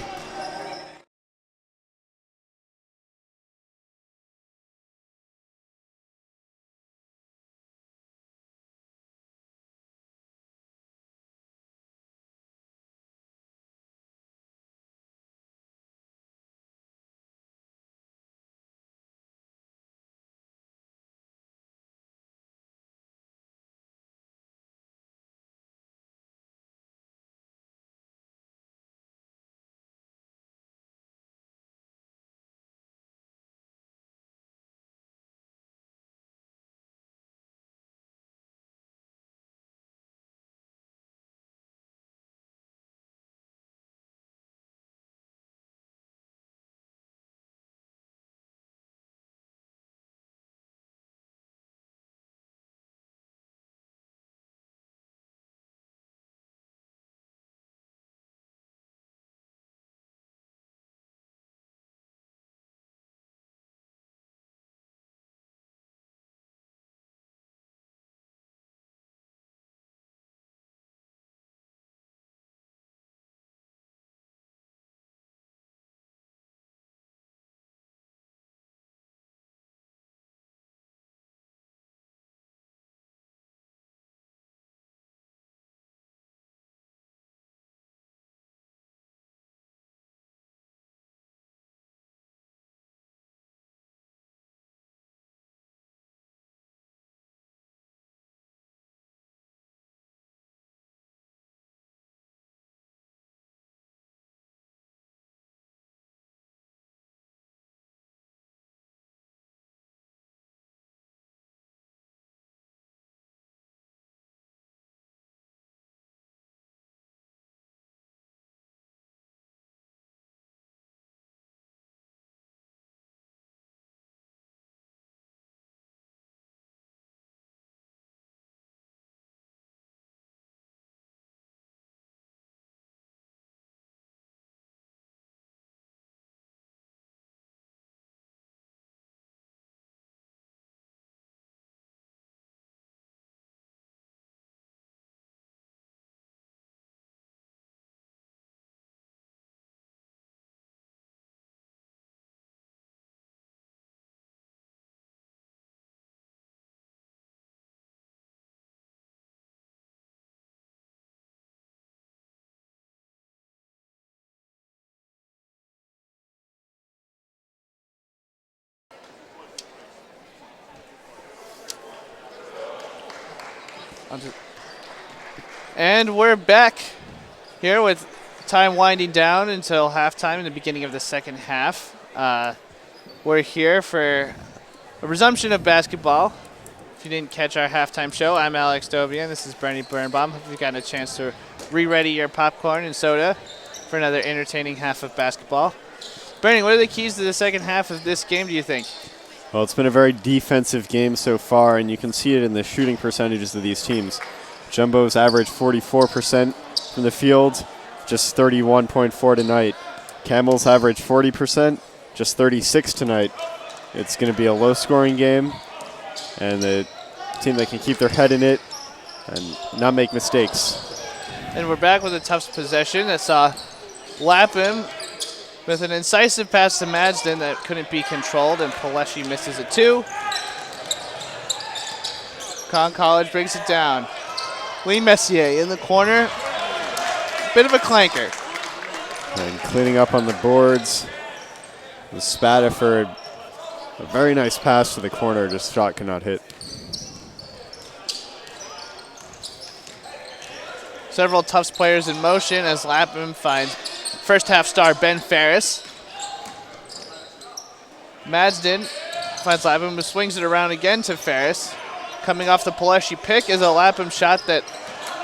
And we're back here with time winding down until halftime in the beginning of the second half. We're here for a resumption of basketball. If you didn't catch our halftime show, I'm Alex Dobian. This is Bernie Birnbaum. Hope you've gotten a chance to re-ready your popcorn and soda for another entertaining half of basketball. Bernie, what are the keys to the second half of this game, do you think? Well, it's been a very defensive game so far, and you can see it in the shooting percentages of these teams. Jumbo's averaged 44% from the field, just 31.4 tonight. Camels averaged 40%, just 36 tonight. It's going to be a low-scoring game, and the team that can keep their head in it and not make mistakes. And we're back with a Tufts possession that saw Lapham with an incisive pass to Madsden that couldn't be controlled, and Pileshi misses it too. Conn College brings it down. Lee Messier in the corner. Bit of a clanker. And cleaning up on the boards was Spadaford. A very nice pass to the corner, just shot could not hit. Several Tufts players in motion as Lapham finds first half star Ben Ferris. Madsden finds Lapham, who swings it around again to Ferris. Coming off the Pileshi pick is a Lapham shot that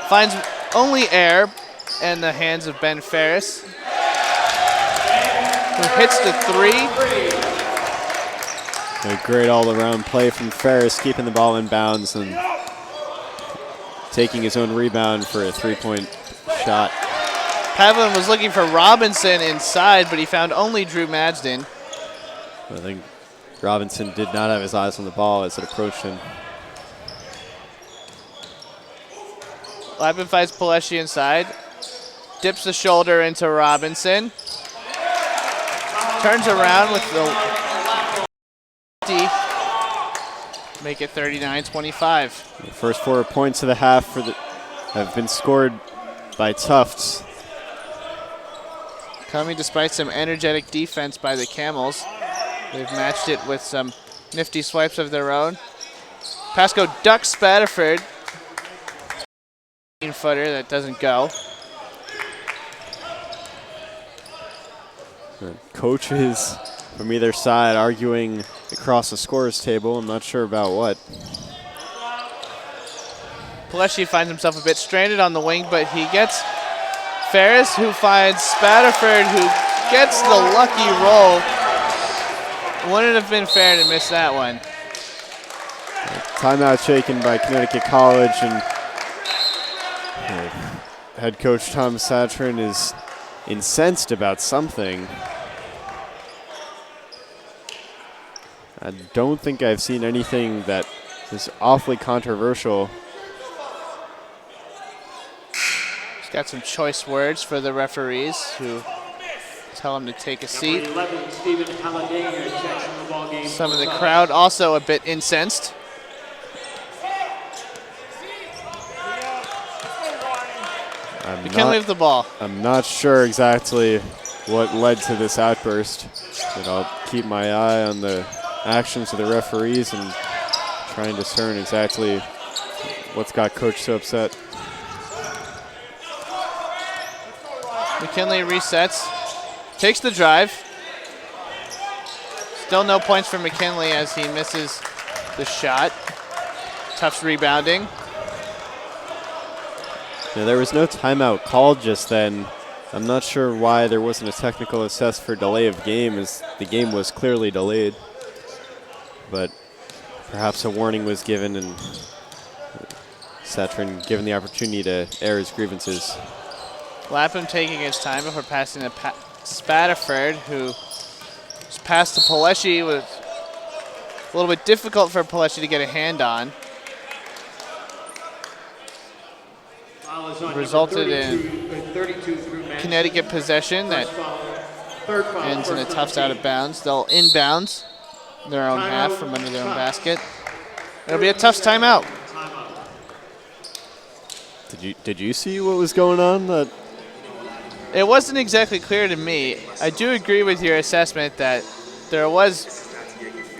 finds only air and the hands of Ben Ferris, who hits the three. A great all-around play from Ferris, keeping the ball in bounds and taking his own rebound for a three-point shot. Pavlin was looking for Robinson inside, but he found only Drew Madsden. I think Robinson did not have his eyes on the ball as it approached him. Lapham finds Pileshi inside, dips the shoulder into Robinson, turns around with the make it 39-25. The first 4 points of the half have been scored by Tufts. Coming despite some energetic defense by the Camels. They've matched it with some nifty swipes of their own. Pasco ducks Spadaford. 15-footer that doesn't go. Coaches from either side arguing across the scorer's table. I'm not sure about what. Pileshi finds himself a bit stranded on the wing, but he gets Ferris, who finds Spadaford, who gets the lucky roll. Wouldn't have been fair to miss that one. Timeout shaken by Connecticut College, and head coach Tom Satrin is incensed about something. I don't think I've seen anything that is awfully controversial. He's got some choice words for the referees who tell him to take a seat. Some of the crowd also a bit incensed. McKinley with the ball. I'm not sure exactly what led to this outburst, but I'll keep my eye on the actions of the referees and try and discern exactly what's got Coach so upset. McKinley resets, takes the drive. Still no points for McKinley as he misses the shot. Tufts rebounding. Now, there was no timeout called just then. I'm not sure why there wasn't a technical assess for delay of game, as the game was clearly delayed. But perhaps a warning was given and Satrin given the opportunity to air his grievances. Lapham taking his time before passing to Spadaford, who's passed to Pileshi. Was a little bit difficult for Pileshi to get a hand on. Resulted in Connecticut possession that ends in a Tufts out of bounds. They'll inbounds their own half from under their own basket. It'll be a Tufts timeout. Did you see what was going on? It wasn't exactly clear to me. I do agree with your assessment that there was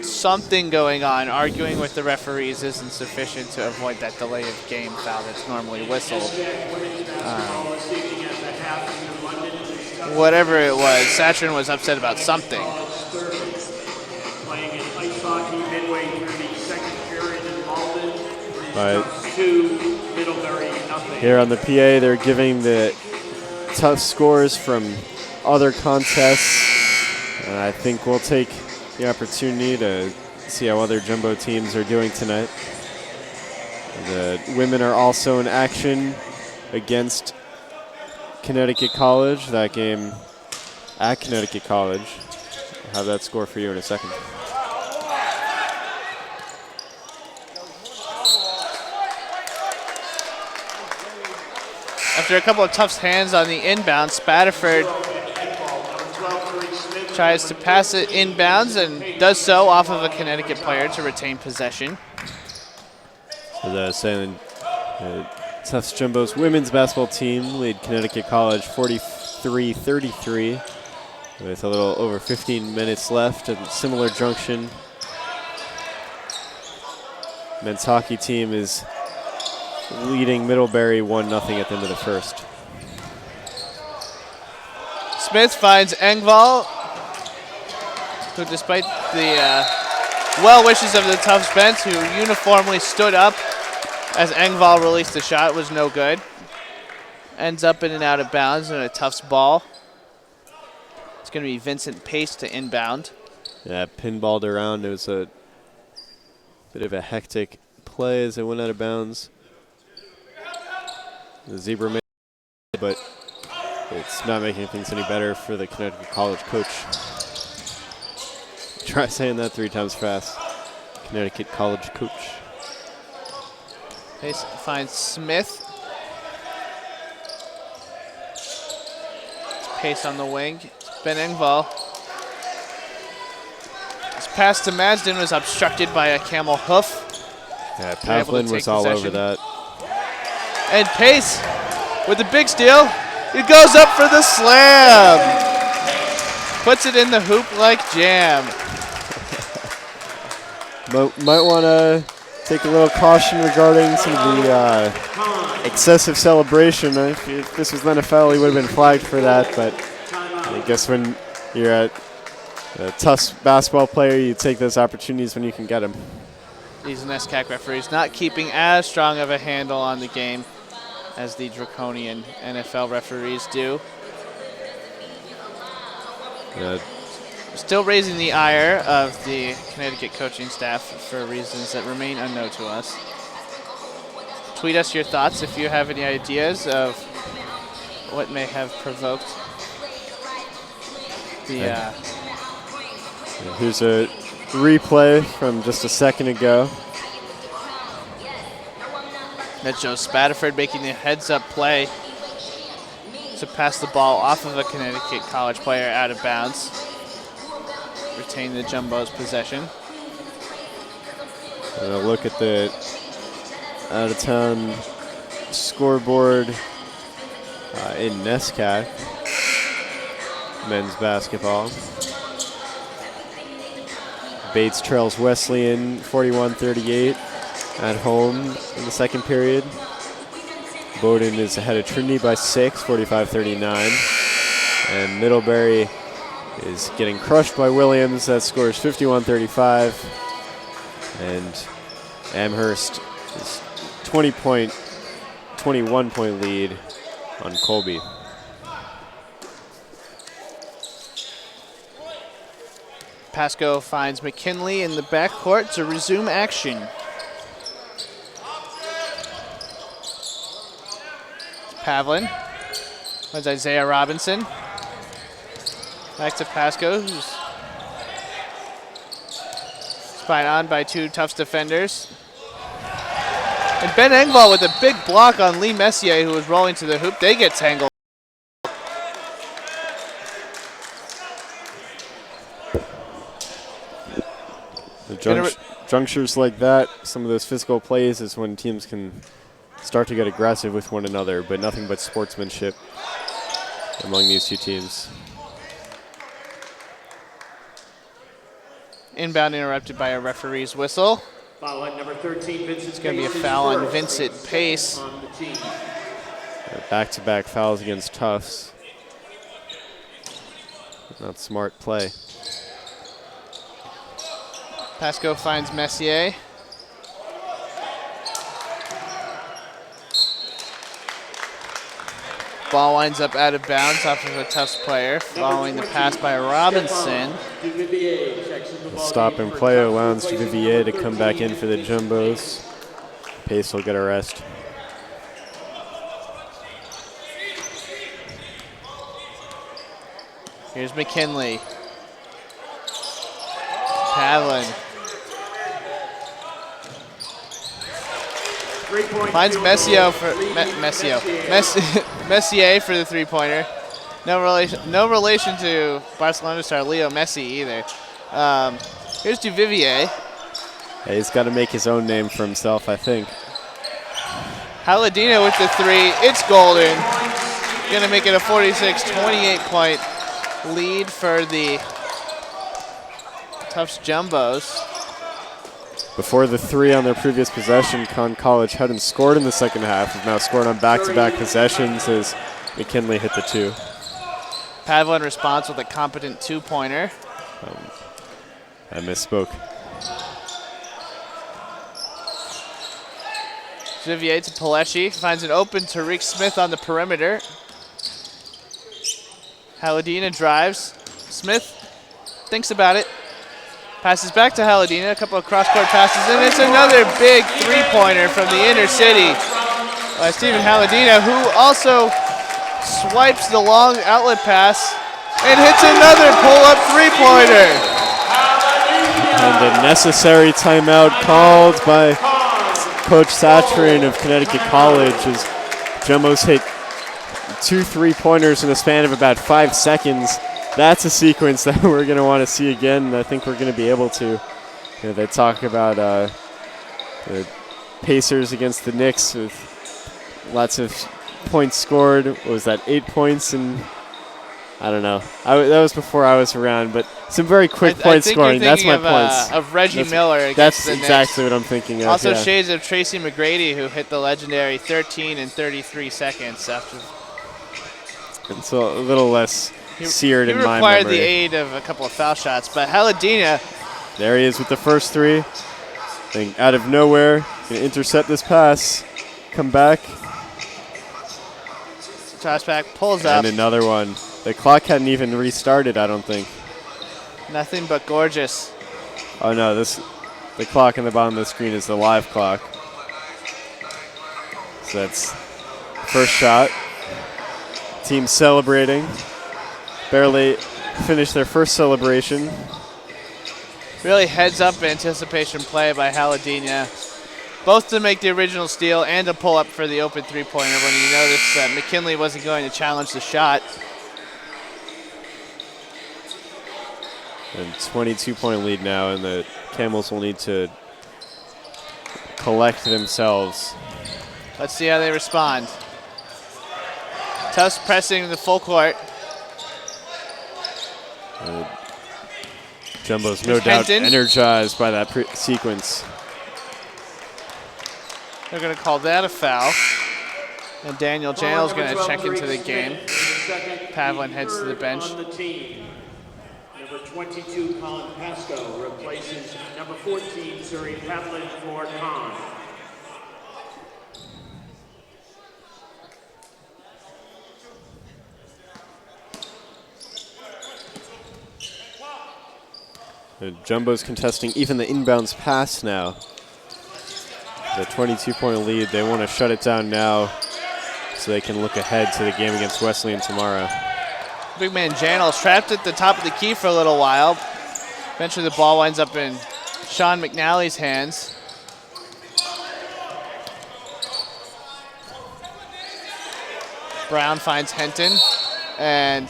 something going on. Arguing with the referees isn't sufficient to avoid that delay of game foul that's normally whistled. Whatever it was, Satrin was upset about something. Playing in ice hockey midway through the second period in Malden. Right. 2, Middlebury, nothing. Here on the PA, they're giving the tough scores from other contests. And I think we'll take the opportunity to see how other jumbo teams are doing tonight. The women are also in action against Connecticut College. That game at Connecticut College. I'll have that score for you in a second. After a couple of Tufts hands on the inbound, Spatterford tries to pass it inbounds and does so off of a Connecticut player to retain possession. As I was saying, Tufts Jumbo's women's basketball team lead Connecticut College 43-33 with a little over 15 minutes left at similar junction. Men's hockey team is leading Middlebury 1-0 at the end of the first. Smith finds Engvall, who despite the well wishes of the Tufts bench, who uniformly stood up as Engvall released the shot, was no good. Ends up in and out of bounds and a Tufts ball. It's going to be Vincent Pace to inbound. Yeah, pinballed around. It was a bit of a hectic play as it went out of bounds. The zebra made it, but it's not making things any better for the Connecticut College coach. Try saying that 3 times fast. Connecticut College coach. Pace finds Smith. It's Pace on the wing. Ben Engvall. His pass to Madsden was obstructed by a Camel hoof. Yeah, Pavlin was all over that. And Pace with the big steal. It goes up for the slam. Puts it in the hoop like jam. Might want to take a little caution regarding some of the excessive celebration. If this was the NFL, he would have been flagged for that. But I guess when you're a Tufts basketball player, you take those opportunities when you can get them. These NESCAC referees not keeping as strong of a handle on the game as the draconian NFL referees do. Still raising the ire of the Connecticut coaching staff for reasons that remain unknown to us. Tweet us your thoughts if you have any ideas of what may have provoked the... Here's a replay from just a second ago. That shows Spatterford making the heads-up play to pass the ball off of a Connecticut College player out of bounds. Retain the Jumbo's possession. And a look at the out-of-town scoreboard in NESCAC men's basketball. Bates trails Wesleyan 41-38 at home in the second period. Bowdoin is ahead of Trinity by 6, 45-39. And Middlebury is getting crushed by Williams. That scores 51-35. And Amherst is 21-point lead on Colby. Pasco finds McKinley in the backcourt to resume action. Pavlin finds Isaiah Robinson. Back to Pasco, who's spied on by 2 Tufts defenders. And Ben Engvall with a big block on Lee Messier, who was rolling to the hoop. They get tangled. Junctures like that, some of those physical plays is when teams can start to get aggressive with one another, but nothing but sportsmanship among these 2 teams. Inbound interrupted by a referee's whistle. Foul on number 13, Vincent. It's going to be a foul on Vincent Pace. On the team. Back-to-back fouls against Tufts. Not smart play. Pasco finds Messier. Ball winds up out of bounds off of a Tufts player, following the pass by Robinson. The stop and play allows Vivier to come back in for the Jumbos. Pace will get a rest. Here's McKinley. Pavlin. Finds Messier for Messier for the three-pointer. No relation to Barcelona star Leo Messi either. Here's Duvivier. Hey, he's got to make his own name for himself, I think. Haladino with the three. It's golden. Gonna make it a 46-28 point lead for the Tufts Jumbos. Before the three on their previous possession, Conn College hadn't scored in the second half. Have now scored on back-to-back possessions as McKinley hit the two. Pavlin responds with a competent two-pointer. I misspoke. Vivier to Paleshi, finds an open Tariq Smith on the perimeter. Haladina drives. Smith thinks about it. Passes back to Haladina, a couple of cross-court passes, and it's another big three-pointer from the inner city by Stephen Haladina, who also swipes the long outlet pass and hits another pull-up three-pointer. And a necessary timeout called by Coach Satcherin of Connecticut College as Jumbos hit 2 3-pointers in a span of about 5 seconds. That's a sequence that we're going to want to see again, and I think we're going to be able to. You know, they talk about the Pacers against the Knicks with lots of points scored. What was that, 8 points? And I don't know. That was before I was around, but some very quick point scoring. That's my points. Of Reggie Miller against That's the exactly Knicks. what I'm thinking of. Also yeah. shades of Tracy McGrady, who hit the legendary 13 and 33 seconds after. It's a little less seared in my memory. He required the aid of a couple of foul shots, but Haladina. There he is with the first three. I think out of nowhere, going to intercept this pass, come back. Toss back, pulls up. And another one. The clock hadn't even restarted, I don't think. Nothing but gorgeous. Oh no, the clock on the bottom of the screen is the live clock. So that's first shot. Team celebrating. Barely finished their first celebration. Really heads up anticipation play by Haladina. Both to make the original steal and to pull up for the open three-pointer when you notice that McKinley wasn't going to challenge the shot. And 22-point lead now, and the Camels will need to collect themselves. Let's see how they respond. Tufts pressing the full court. Jumbo's no doubt energized by that sequence. They're going to call that a foul. And Daniel Janel's going to check into the game. Pavlin heads to the bench. Number 22, Colin Pasco, replaces number 14, Suri Pavlin for Conn. The Jumbo's contesting even the inbounds pass now. The 22-point lead, they want to shut it down now so they can look ahead to the game against Wesleyan tomorrow. Big man Janel's trapped at the top of the key for a little while. Eventually the ball winds up in Sean McNally's hands. Brown finds Henton, and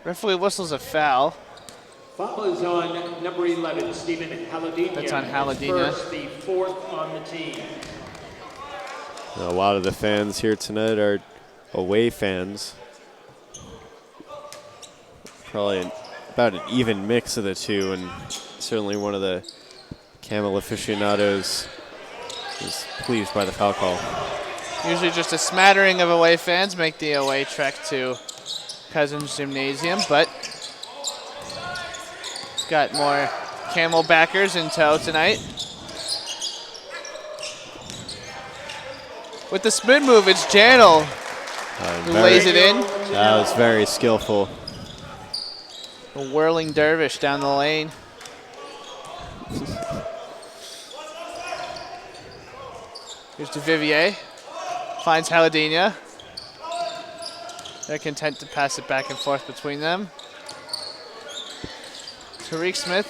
referee whistles a foul. Foul is on number 11, Stephen Haladina. That's on Haladina. First, the fourth on the team. A lot of the fans here tonight are away fans. Probably about an even mix of the two, and certainly one of the Camel aficionados is pleased by the foul call. Usually just a smattering of away fans make the away trek to Cousins Gymnasium, but got more Camel backers in tow tonight. With the spin move, it's Janel who lays it in. That was very skillful. A whirling dervish down the lane. Here's DeVivier. Finds Haladina. They're content to pass it back and forth between them. Tariq Smith,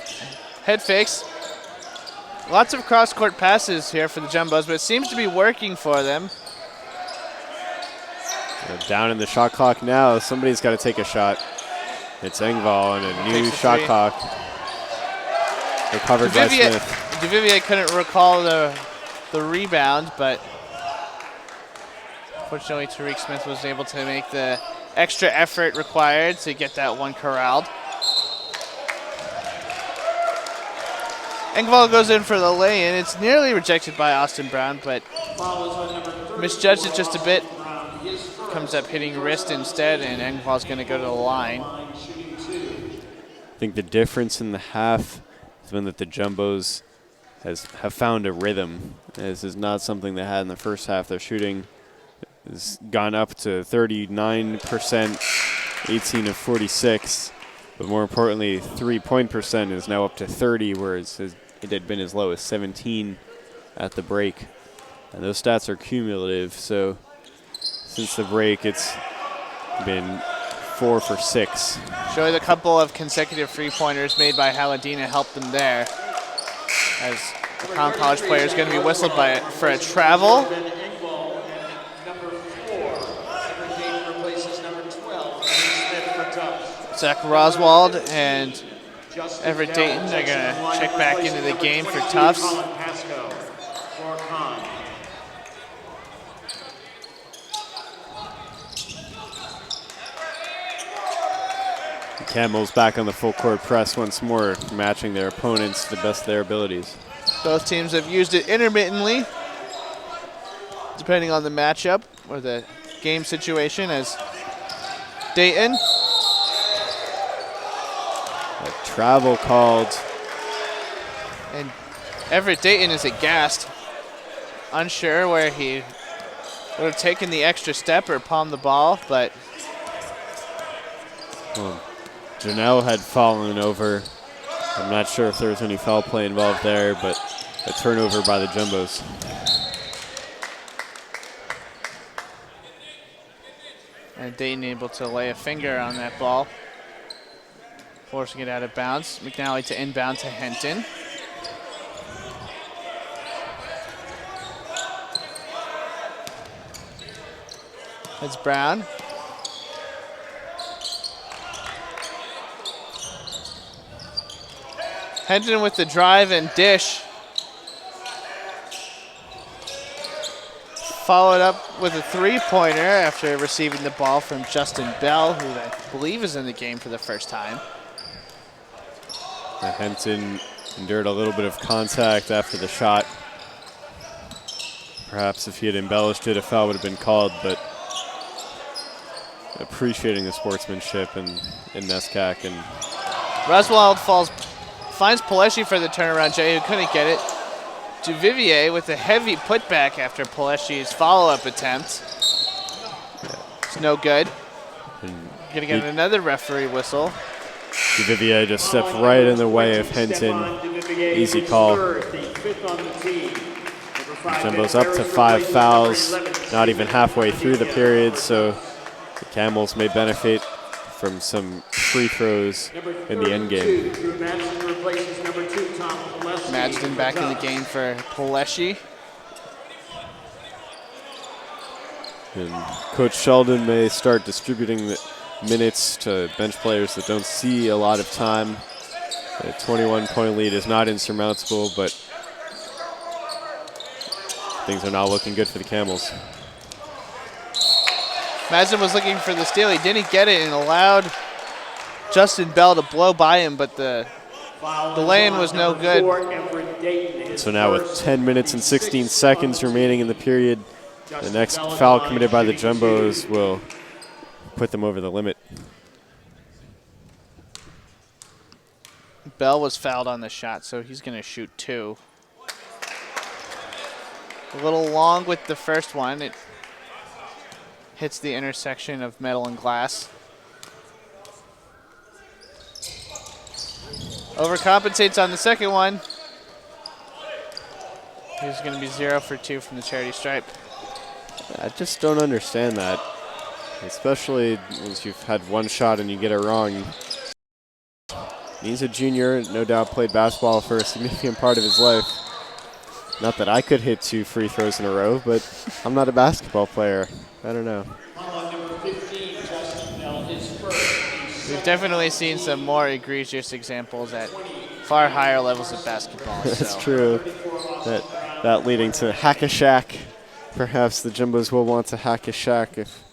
head fakes. Lots of cross-court passes here for the Jumbos, but it seems to be working for them. They're down in the shot clock now. Somebody's got to take a shot. It's Engvall and a new shot clock. Recovered by Smith. DeVivier couldn't recall the rebound, but fortunately Tariq Smith was able to make the extra effort required to get that one corralled. Engvall goes in for the lay-in. It's nearly rejected by Austin Brown, but misjudged it just a bit. Comes up hitting wrist instead, and Engvall's going to go to the line. I think the difference in the half has been that the Jumbos have found a rhythm. This is not something they had in the first half. Their shooting has gone up to 39%, 18 of 46. But more importantly, three-point percent is now up to 30, whereas it had been as low as 17 at the break. And those stats are cumulative, so since the break, it's been 4 for 6. Showing a couple of consecutive three-pointers made by Haladina helped them there. As the Crown College player is going to be whistled for a travel. Zach Roswald and Everett Dayton are going to check back into the game for Tufts. The Camels back on the full court press once more, matching their opponents to the best of their abilities. Both teams have used it intermittently, depending on the matchup or the game situation, as Dayton. A travel called. And Everett Dayton is aghast, unsure where he would have taken the extra step or palmed the ball, but Janelle had fallen over. I'm not sure if there was any foul play involved there, but a turnover by the Jumbos. And Dayton able to lay a finger on that ball, forcing it out of bounds. McNally to inbound to Henton. It's Brown. Henton with the drive and dish. Followed up with a three-pointer after receiving the ball from Justin Bell, who I believe is in the game for the first time. Henton endured a little bit of contact after the shot. Perhaps if he had embellished it, a foul would have been called, but appreciating the sportsmanship in NESCAC. And Roswald finds Paleshi for the turnaround, Jay, who couldn't get it. DeVivier with a heavy putback after Paleshi's follow-up attempt. It's no good. Gonna get another referee whistle. DeVivier just stepped right in the way of Henton. Easy call. Jumbo's up to 5 fouls, not even halfway through the period, so the Camels may benefit from some free throws in the end game. Madsen back in the game for Paleshi. And Coach Sheldon may start distributing the minutes to bench players that don't see a lot of time. A 21-point lead is not insurmountable, but things are not looking good for the Camels. Madsen was looking for the steal. He didn't get it and allowed Justin Bell to blow by him, but the lane was no good. So now with 10 minutes and 16 seconds remaining in the period, the next foul committed by the Jumbos will put them over the limit. Bell was fouled on the shot, so he's going to shoot 2. A little long with the first one. It hits the intersection of metal and glass. Overcompensates on the second one. He's going to be 0 for 2 from the charity stripe. I just don't understand that, especially once you've had one shot and you get it wrong. He's a junior, no doubt played basketball for a significant part of his life. Not that I could hit 2 free throws in a row, but I'm not a basketball player. I don't know. We've definitely seen some more egregious examples at far higher levels of basketball. That's true. That leading to hack-a-shack. Perhaps the Jumbos will want to hack-a-shack if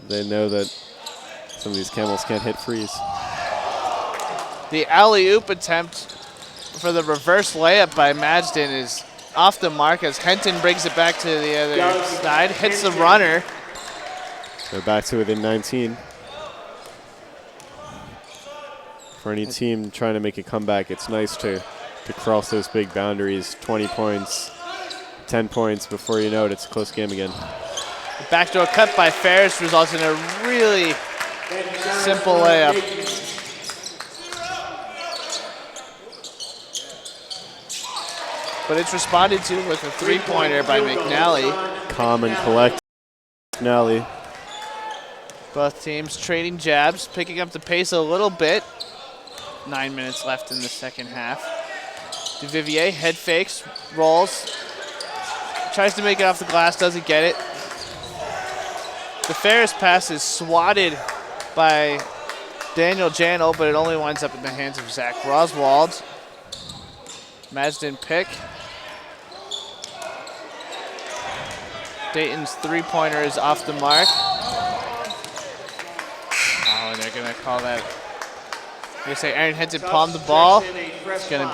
they know that some of these Camels can't hit frees. The alley-oop attempt for the reverse layup by Madsden is off the mark as Henton brings it back to the other side, hits the runner. So back to within 19. For any team trying to make a comeback, it's nice to cross those big boundaries. 20 points, 10 points, before you know it, it's a close game again. The backdoor cut by Ferris results in a really simple layup. But it's responded to with a three-pointer by McNally. Calm and collect, McNally. Both teams trading jabs, picking up the pace a little bit. 9 minutes left in the second half. Duvivier head fakes, rolls, tries to make it off the glass, doesn't get it. The Ferris pass is swatted by Daniel Janel, but it only winds up in the hands of Zach Roswald. Madsden pick. Dayton's three-pointer is off the mark. Oh, and they're going to call that. They say Aaron Henson palmed the ball. It's going to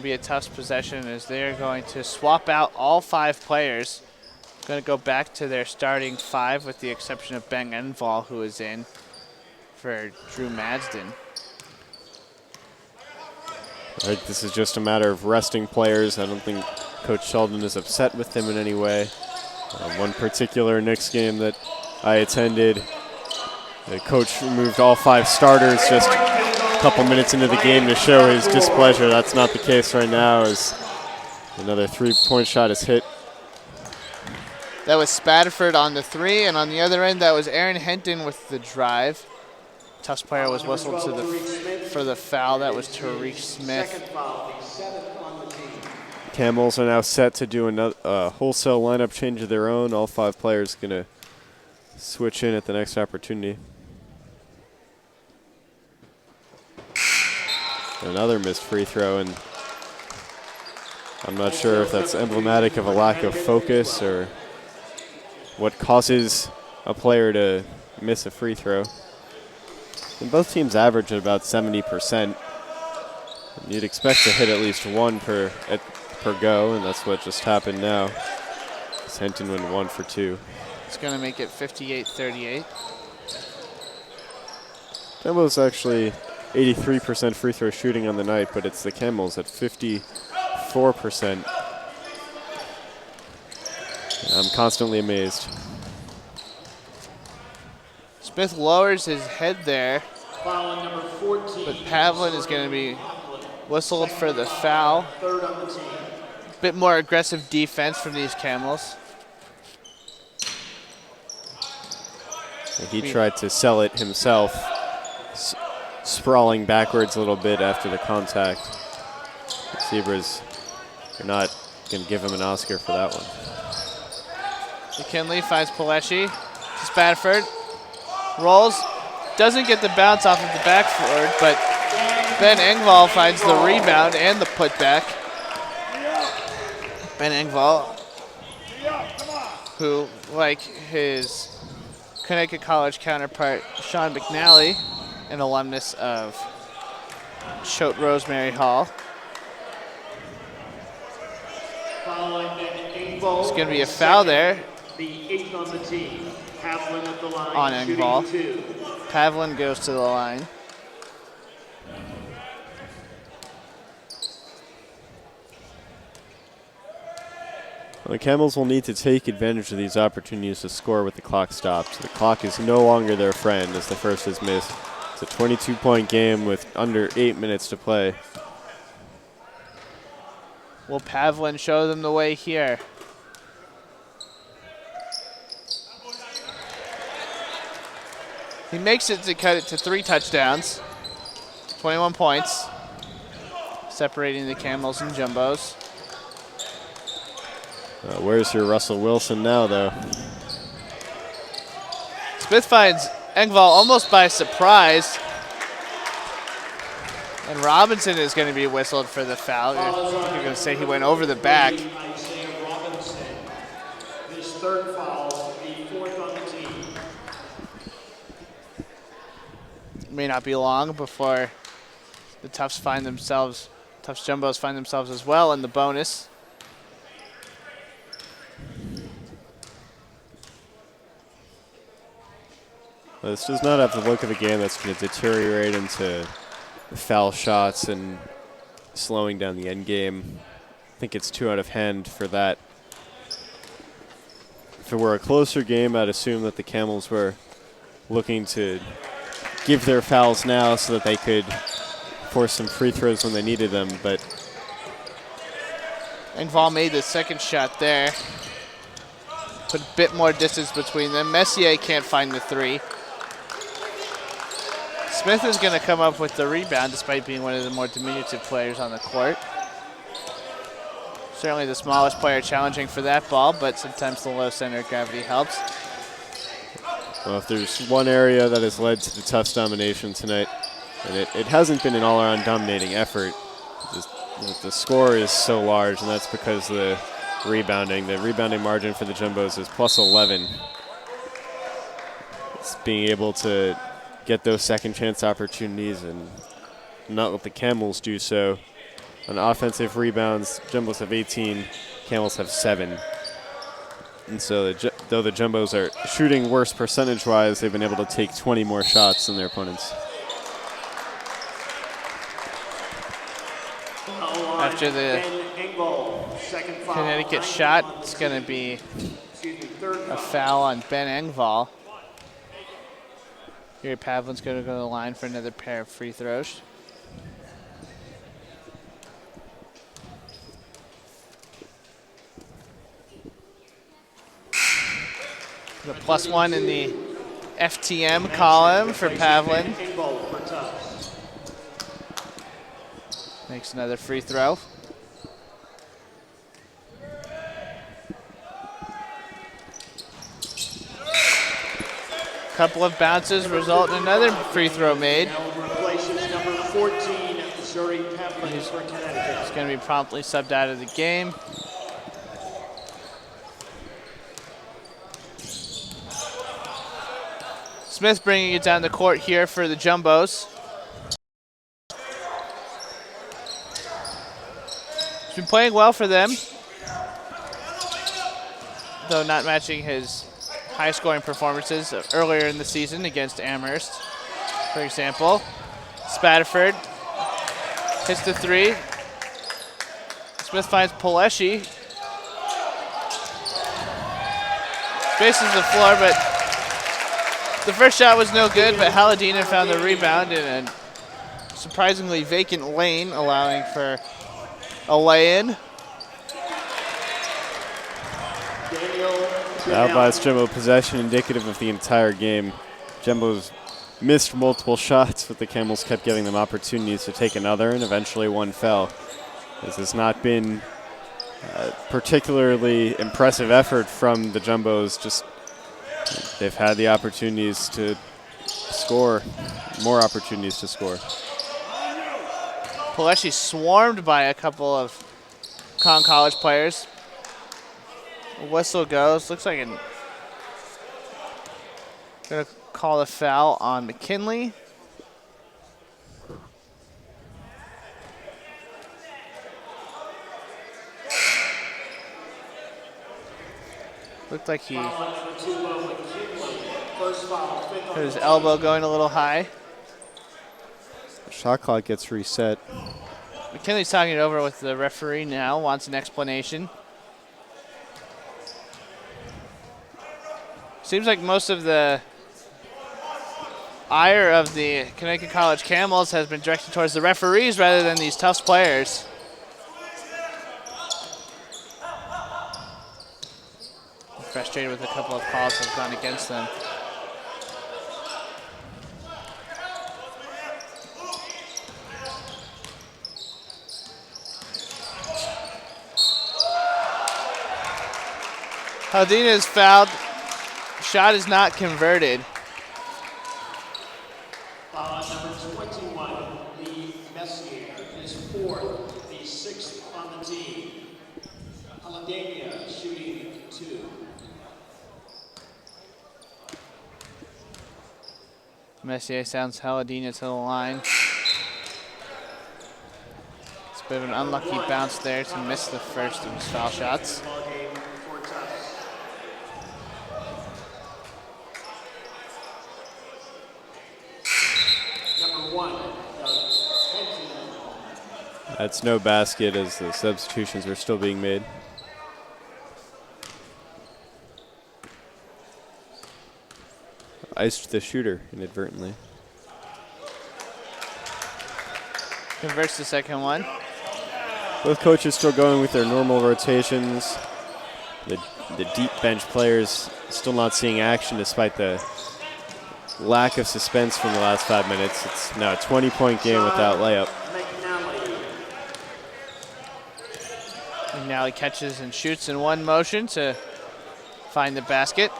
be a tough possession as they're going to swap out all 5 players. Going to go back to their starting 5 with the exception of Ben Enval, who is in for Drew Madsden. I think this is just a matter of resting players. I don't think Coach Sheldon is upset with them in any way. One particular Knicks game that I attended, the coach removed all 5 starters just a couple minutes into the game to show his displeasure. That's not the case right now as another 3-point shot is hit. That was Spadford on the 3, and on the other end, that was Aaron Henton with the drive. Tufts player was whistled for the foul. That was Tariq Smith. Camels are now set to do another wholesale lineup change of their own. All 5 players going to switch in at the next opportunity. Another missed free throw, and I'm not sure if that's emblematic of a lack of focus or what causes a player to miss a free throw. And both teams average at about 70%. You'd expect to hit at least 1 per go, and that's what just happened now. Henton went 1 for 2. It's going to make it 58-38. Camels actually 83% free throw shooting on the night, but it's the Camels at 54%. I'm constantly amazed. Smith lowers his head there, but Pavlin is going to be whistled for the foul. Bit more aggressive defense from these Camels. He tried to sell it himself, sprawling backwards a little bit after the contact. The Zebras are not going to give him an Oscar for that one. McKinley finds Paleshi to Spadford. Rolls, doesn't get the bounce off of the backboard, but Ben Engvall finds the rebound and the putback. Ben Engvall, who, like his Connecticut College counterpart Sean McNally, an alumnus of Choate Rosemary Hall. It's going to be a foul there. The 8th on the team. Pavlin at the line. On Engvall. Shooting 2. Pavlin goes to the line. Well, the Camels will need to take advantage of these opportunities to score with the clock stopped. The clock is no longer their friend as the first is missed. It's a 22-point game with under 8 minutes to play. Will Pavlin show them the way here? He makes it to cut it to 3 touchdowns, 21 points, separating the Camels and Jumbos. Where's your Russell Wilson now, though? Smith finds Engvall almost by surprise. And Robinson is going to be whistled for the foul. You're going to say he went over the back. Isaiah Robinson. His 3rd foul, the 4th on the team. May not be long before the Tufts Jumbos find themselves as well in the bonus. This does not have the look of a game that's going to deteriorate into foul shots and slowing down the end game. I think it's too out of hand for that. If it were a closer game, I'd assume that the Camels were looking to give their fouls now so that they could force some free throws when they needed them, but Engvall made the 2nd shot there. Put a bit more distance between them. Messier can't find the 3. Smith is going to come up with the rebound despite being one of the more diminutive players on the court. Certainly the smallest player challenging for that ball, but sometimes the low center of gravity helps. well, if there's one area that has led to the Tufts domination tonight, and it hasn't been an all-around dominating effort, the score is so large, and that's because the rebounding margin for the Jumbos is plus 11. It's being able to get those second chance opportunities and not let the Camels do so. On offensive rebounds, Jumbos have 18, Camels have 7. And so though the Jumbos are shooting worse percentage-wise, they've been able to take 20 more shots than their opponents. After the Connecticut shot, it's going to be a foul on Ben Engvall. Here, Pavlin's going to go to the line for another pair of free throws. The +1 in the FTM column for Pavlin. Makes another free throw. Couple of bounces result in another free throw made. Number 14, Missouri Pavlin for Connecticut. He's going to be promptly subbed out of the game. Smith bringing it down the court here for the Jumbos. He's been playing well for them, though not matching his high-scoring performances earlier in the season against Amherst, for example. Spatterford hits the 3. Smith finds Poleshi. Spaces the floor, but the first shot was no good, but Haladina found the rebound in a surprisingly vacant lane, allowing for a lay-in. That last Jumbo possession indicative of the entire game. Jumbos missed multiple shots, but the Camels kept giving them opportunities to take another, and eventually one fell. This has not been a particularly impressive effort from the Jumbos. Just they've had the opportunities to score, more opportunities to score. Poleshi swarmed by a couple of Conn College players. A whistle goes. Looks like Going to call a foul on McKinley. Looked like he had his elbow going a little high. Shot clock gets reset. McKinley's talking it over with the referee now, wants an explanation. Seems like most of the ire of the Connecticut College Camels has been directed towards the referees rather than these Tufts players. Frustrated with a couple of calls that have gone against them. Haldina is fouled. Shot is not converted. Foul on number 21, Lee Messier, his fourth, the sixth on the team. Aladania shooting 2. Messier sounds Haladina to the line. It's a bit of an unlucky bounce there to miss the first of his foul shots. That's no basket as the substitutions are still being made. Iced the shooter inadvertently. Converts the second one. Both coaches still going with their normal rotations. The deep bench players still not seeing action despite the lack of suspense from the last 5 minutes. It's now a 20-point game without layup. Now he catches and shoots in one motion to find the basket.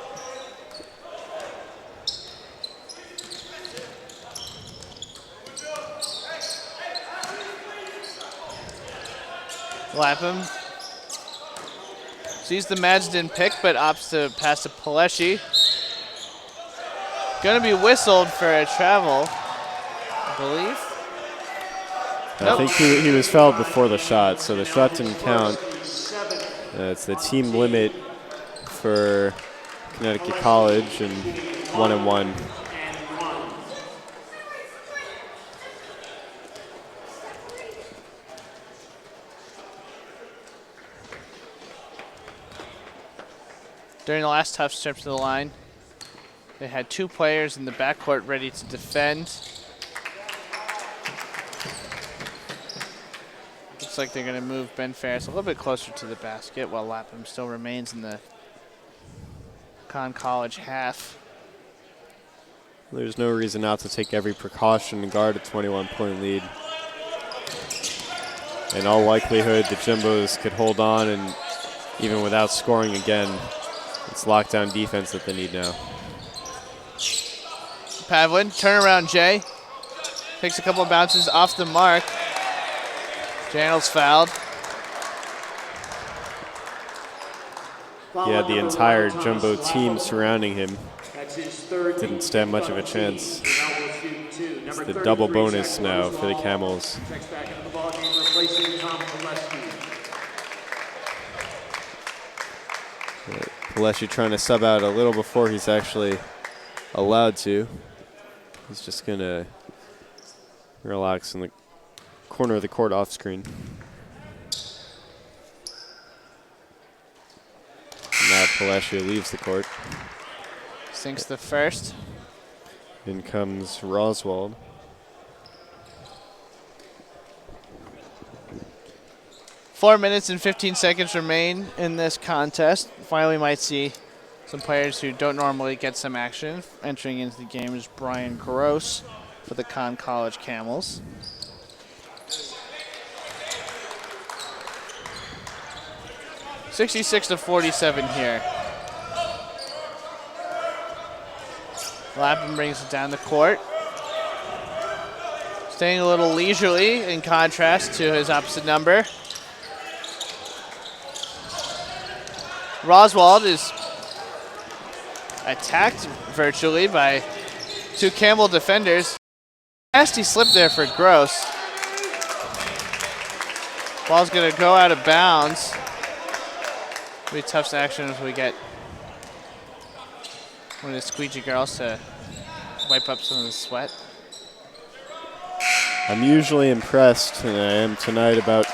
Lapham sees the Madsden pick, but opts to pass to Paleshi. Going to be whistled for a travel, I believe. I think he was fouled before the shot, so the shot didn't count. It's the team limit for Connecticut College and 1-1. During the last tough trip to the line, they had 2 players in the backcourt ready to defend. Looks like they're going to move Ben Ferris a little bit closer to the basket while Lapham still remains in the Con College half. There's no reason not to take every precaution and guard a 21-point lead. In all likelihood, the Jumbos could hold on, and even without scoring again, it's lockdown defense that they need now. Pavlin, turnaround Jay. Takes a couple of bounces off the mark. Janel's fouled. He had the entire Jumbo team surrounding him. Didn't stand much of a chance. It's the double bonus now for the Camels. Paleshi trying to sub out a little before he's actually allowed to. He's just going to relax in the corner of the court off screen. Now Paleshi leaves the court. Sinks the first. In comes Roswald. Four minutes and 15 seconds remain in this contest. Finally, we might see some players who don't normally get some action. Entering into the game is Brian Gross for the Con College Camels. (66-47) here. Lapham brings it down the court. Staying a little leisurely in contrast to his opposite number. Roswald is attacked virtually by two Camel defenders. Nasty slip there for Gross. Ball's going to go out of bounds. It'll be Tufts action if we get one of the squeegee girls to wipe up some of the sweat. I'm usually impressed, and I am tonight, about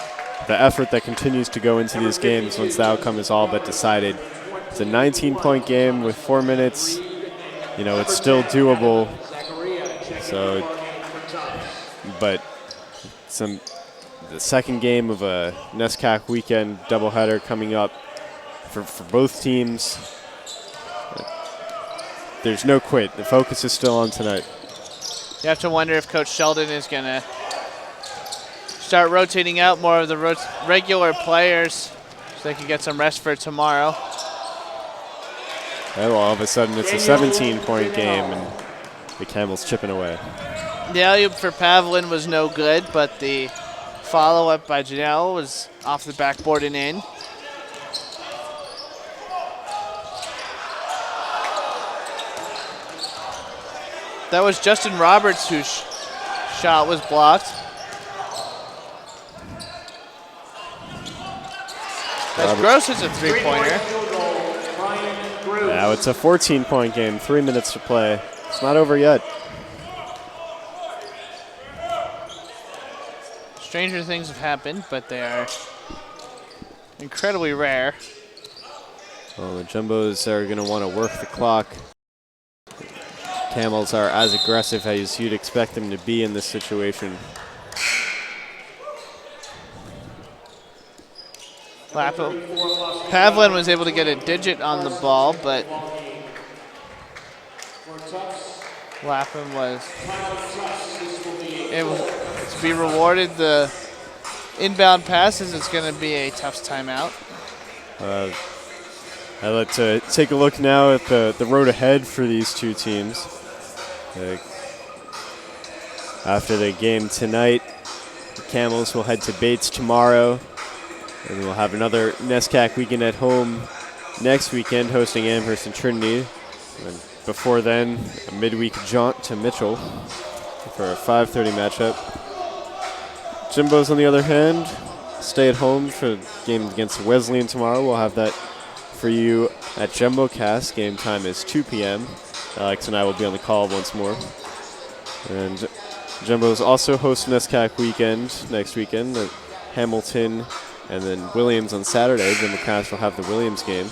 the effort that continues to go into these games once the outcome is all but decided. It's a 19-point game with 4 minutes. You know, it's still doable. So, but the second game of a NESCAC weekend doubleheader coming up for both teams. There's no quit. The focus is still on tonight. You have to wonder if Coach Sheldon is going to start rotating out more of the regular players so they can get some rest for tomorrow. Well, all of a sudden it's a 17-point game and the Camels chipping away. The alley-oop for Pavlin was no good, but the follow-up by Janelle was off the backboard and in. That was Justin Roberts whose shot was blocked. As Gross hits a three-pointer. Now it's a 14-point game, 3 minutes to play. It's not over yet. Stranger things have happened, but they are incredibly rare. Well, the Jumbos are going to want to work the clock. Camels are as aggressive as you'd expect them to be in this situation. Pavlin was able to get a digit on the ball, but Lapham was able to be rewarded the inbound passes. It's going to be a Tufts timeout. I'd like to take a look now at the road ahead for these two teams. After the game tonight, the Camels will head to Bates tomorrow, and we'll have another NESCAC weekend at home next weekend, hosting Amherst and Trinity. And before then, a midweek jaunt to Mitchell for a 5:30 matchup. Jumbos, on the other hand, stay at home for the game against Wesleyan tomorrow. We'll have that for you at JumboCast. Game time is 2 p.m. Alex and I will be on the call once more. And Jumbos also host NESCAC weekend next weekend at Hamilton and then Williams on Saturday. JumboCast will have the Williams game.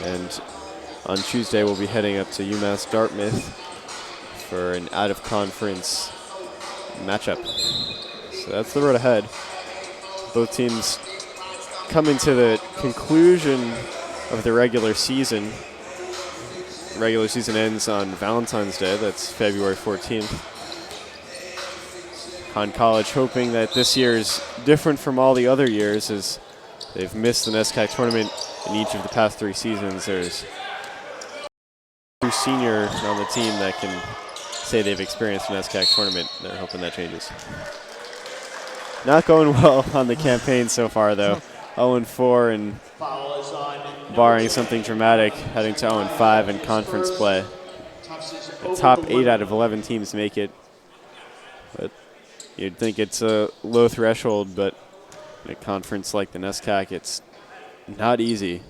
And on Tuesday, we'll be heading up to UMass Dartmouth for an out-of-conference matchup. So that's the road ahead. Both teams coming to the conclusion of the regular season. Regular season ends on Valentine's Day. That's February 14th. Conn College hoping that this year is different from all the other years, as they've missed the NESCAC tournament in each of the past 3 seasons. There's a senior on the team that can say they've experienced an NESCAC tournament. They're hoping that changes. Not going well on the campaign so far, though. 0-4, and barring something dramatic, heading to 0-5 in conference play. The top 8 out of 11 teams make it. But you'd think it's a low threshold, but in a conference like the NESCAC, it's not easy.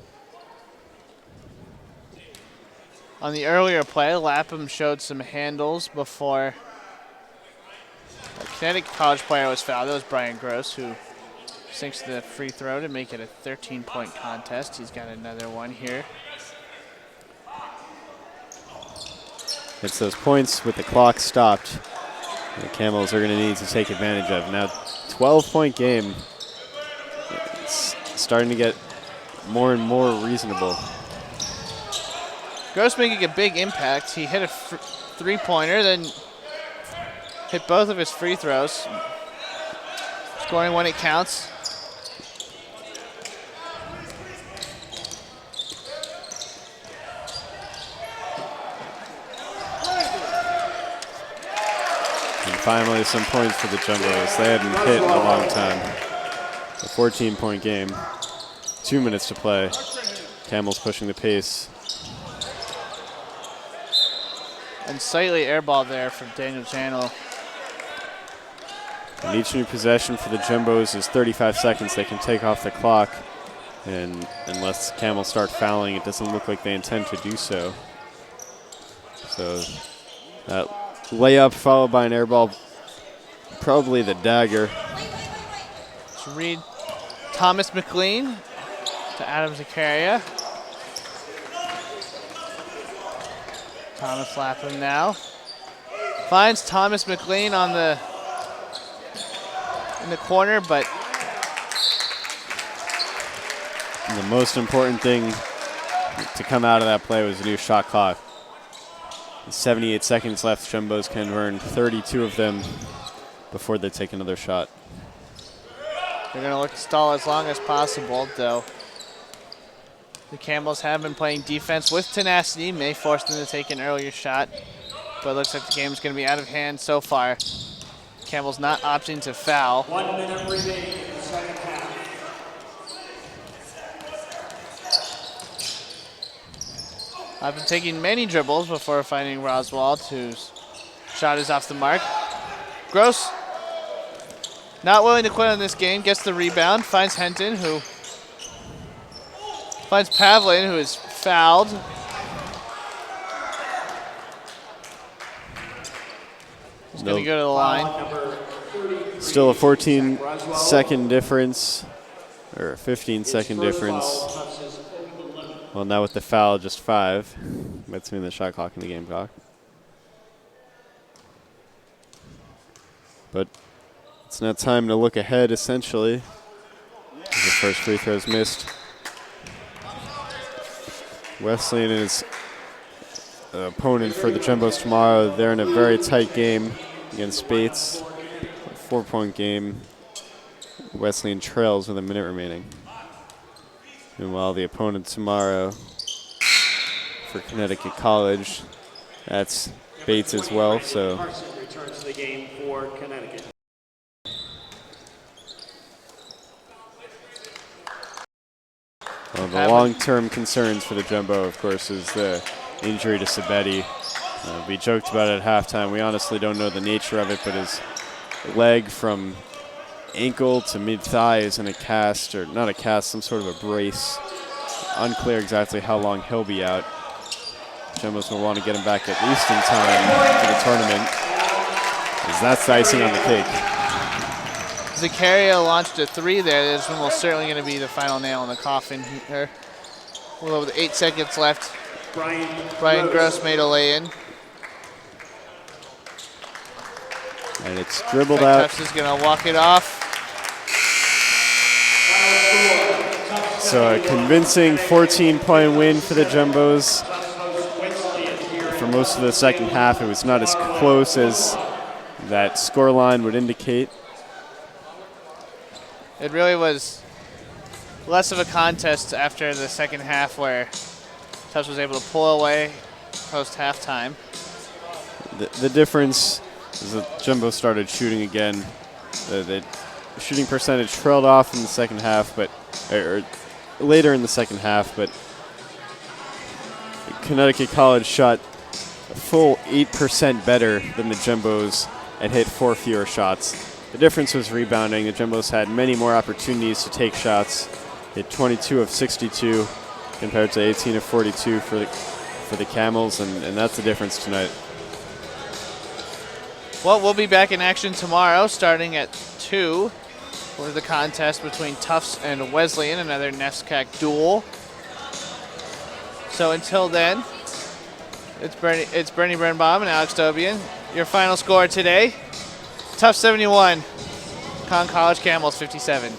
On the earlier play, Lapham showed some handles before a Connecticut College player was fouled. That was Brian Gross, who sinks the free throw to make it a 13-point contest. He's got another one here. It's those points with the clock stopped the Camels are going to need to take advantage of. Now, 12-point game. It's starting to get more and more reasonable. Gross making a big impact. He hit a three-pointer, then hit both of his free throws. Scoring when it counts. And finally, some points for the Jumbos. They hadn't hit in a long time. A 14-point game. 2 minutes to play. Camels pushing the pace. And slightly airball there from Daniel Channel. And each new possession for the Jumbos is 35 seconds they can take off the clock. And unless Camels start fouling, it doesn't look like they intend to do so. So that layup followed by an airball, probably the dagger. So read Thomas McLean to Adam Zakaria. Thomas Lapham now. Finds Thomas McLean in the corner, but the most important thing to come out of that play was a new shot clock. 78 seconds left. Jumbos can earn 32 of them before they take another shot. They're going to look to stall as long as possible, though. The Camels have been playing defense with tenacity, may force them to take an earlier shot, but it looks like the game is going to be out of hand so far. Camels not opting to foul. 1 minute remaining in the second half. I've been taking many dribbles before finding Roswald, whose shot is off the mark. Gross, not willing to quit on this game, gets the rebound, finds Henton, who finds Pavlin, who is fouled. He's going to go to the line. Still a 14-second difference, or a 15-second difference. Well, now with the foul, just 5. That's mean the shot clock in the game clock. But it's now time to look ahead, essentially. The first free throw is missed. Wesleyan and his opponent for the Jumbos tomorrow, they're in a very tight game against Bates. A 4-point game. Wesleyan trails with a minute remaining. Meanwhile, the opponent tomorrow for Connecticut College, that's Bates as well. So Carson returns to the game for Connecticut. well, the long-term concerns for the Jumbo, of course, is the injury to Sabetti. We joked about it at halftime. We honestly don't know the nature of it, but his leg from ankle to mid-thigh is in a cast, or not a cast, some sort of a brace. Unclear exactly how long he'll be out. Jumbos will want to get him back at least in time for the tournament, because that's the icing on the cake. Zakaria launched a 3 there. This one will certainly going to be the final nail in the coffin here. A little over 8 seconds left. Brian Gross made a lay-in. And it's dribbled out. Tufts is going to walk it off. So a convincing 14-point win for the Jumbos. For most of the second half, it was not as close as that scoreline would indicate. It really was less of a contest after the second half, where Tufts was able to pull away post-halftime. The difference is that Jumbo started shooting again. The shooting percentage trailed off in the second half, but or later in the second half, but Connecticut College shot a full 8% better than the Jumbos and hit 4 fewer shots. The difference was rebounding. The Jumbos had many more opportunities to take shots. Hit 22 of 62 compared to 18 of 42 for the Camels, and that's the difference tonight. Well, we'll be back in action tomorrow, starting at 2 for the contest between Tufts and Wesleyan, another NESCAC duel. So until then, it's Bernie Birnbaum and Alex Dobian. Your final score today, Tufts 71, College Camels 57.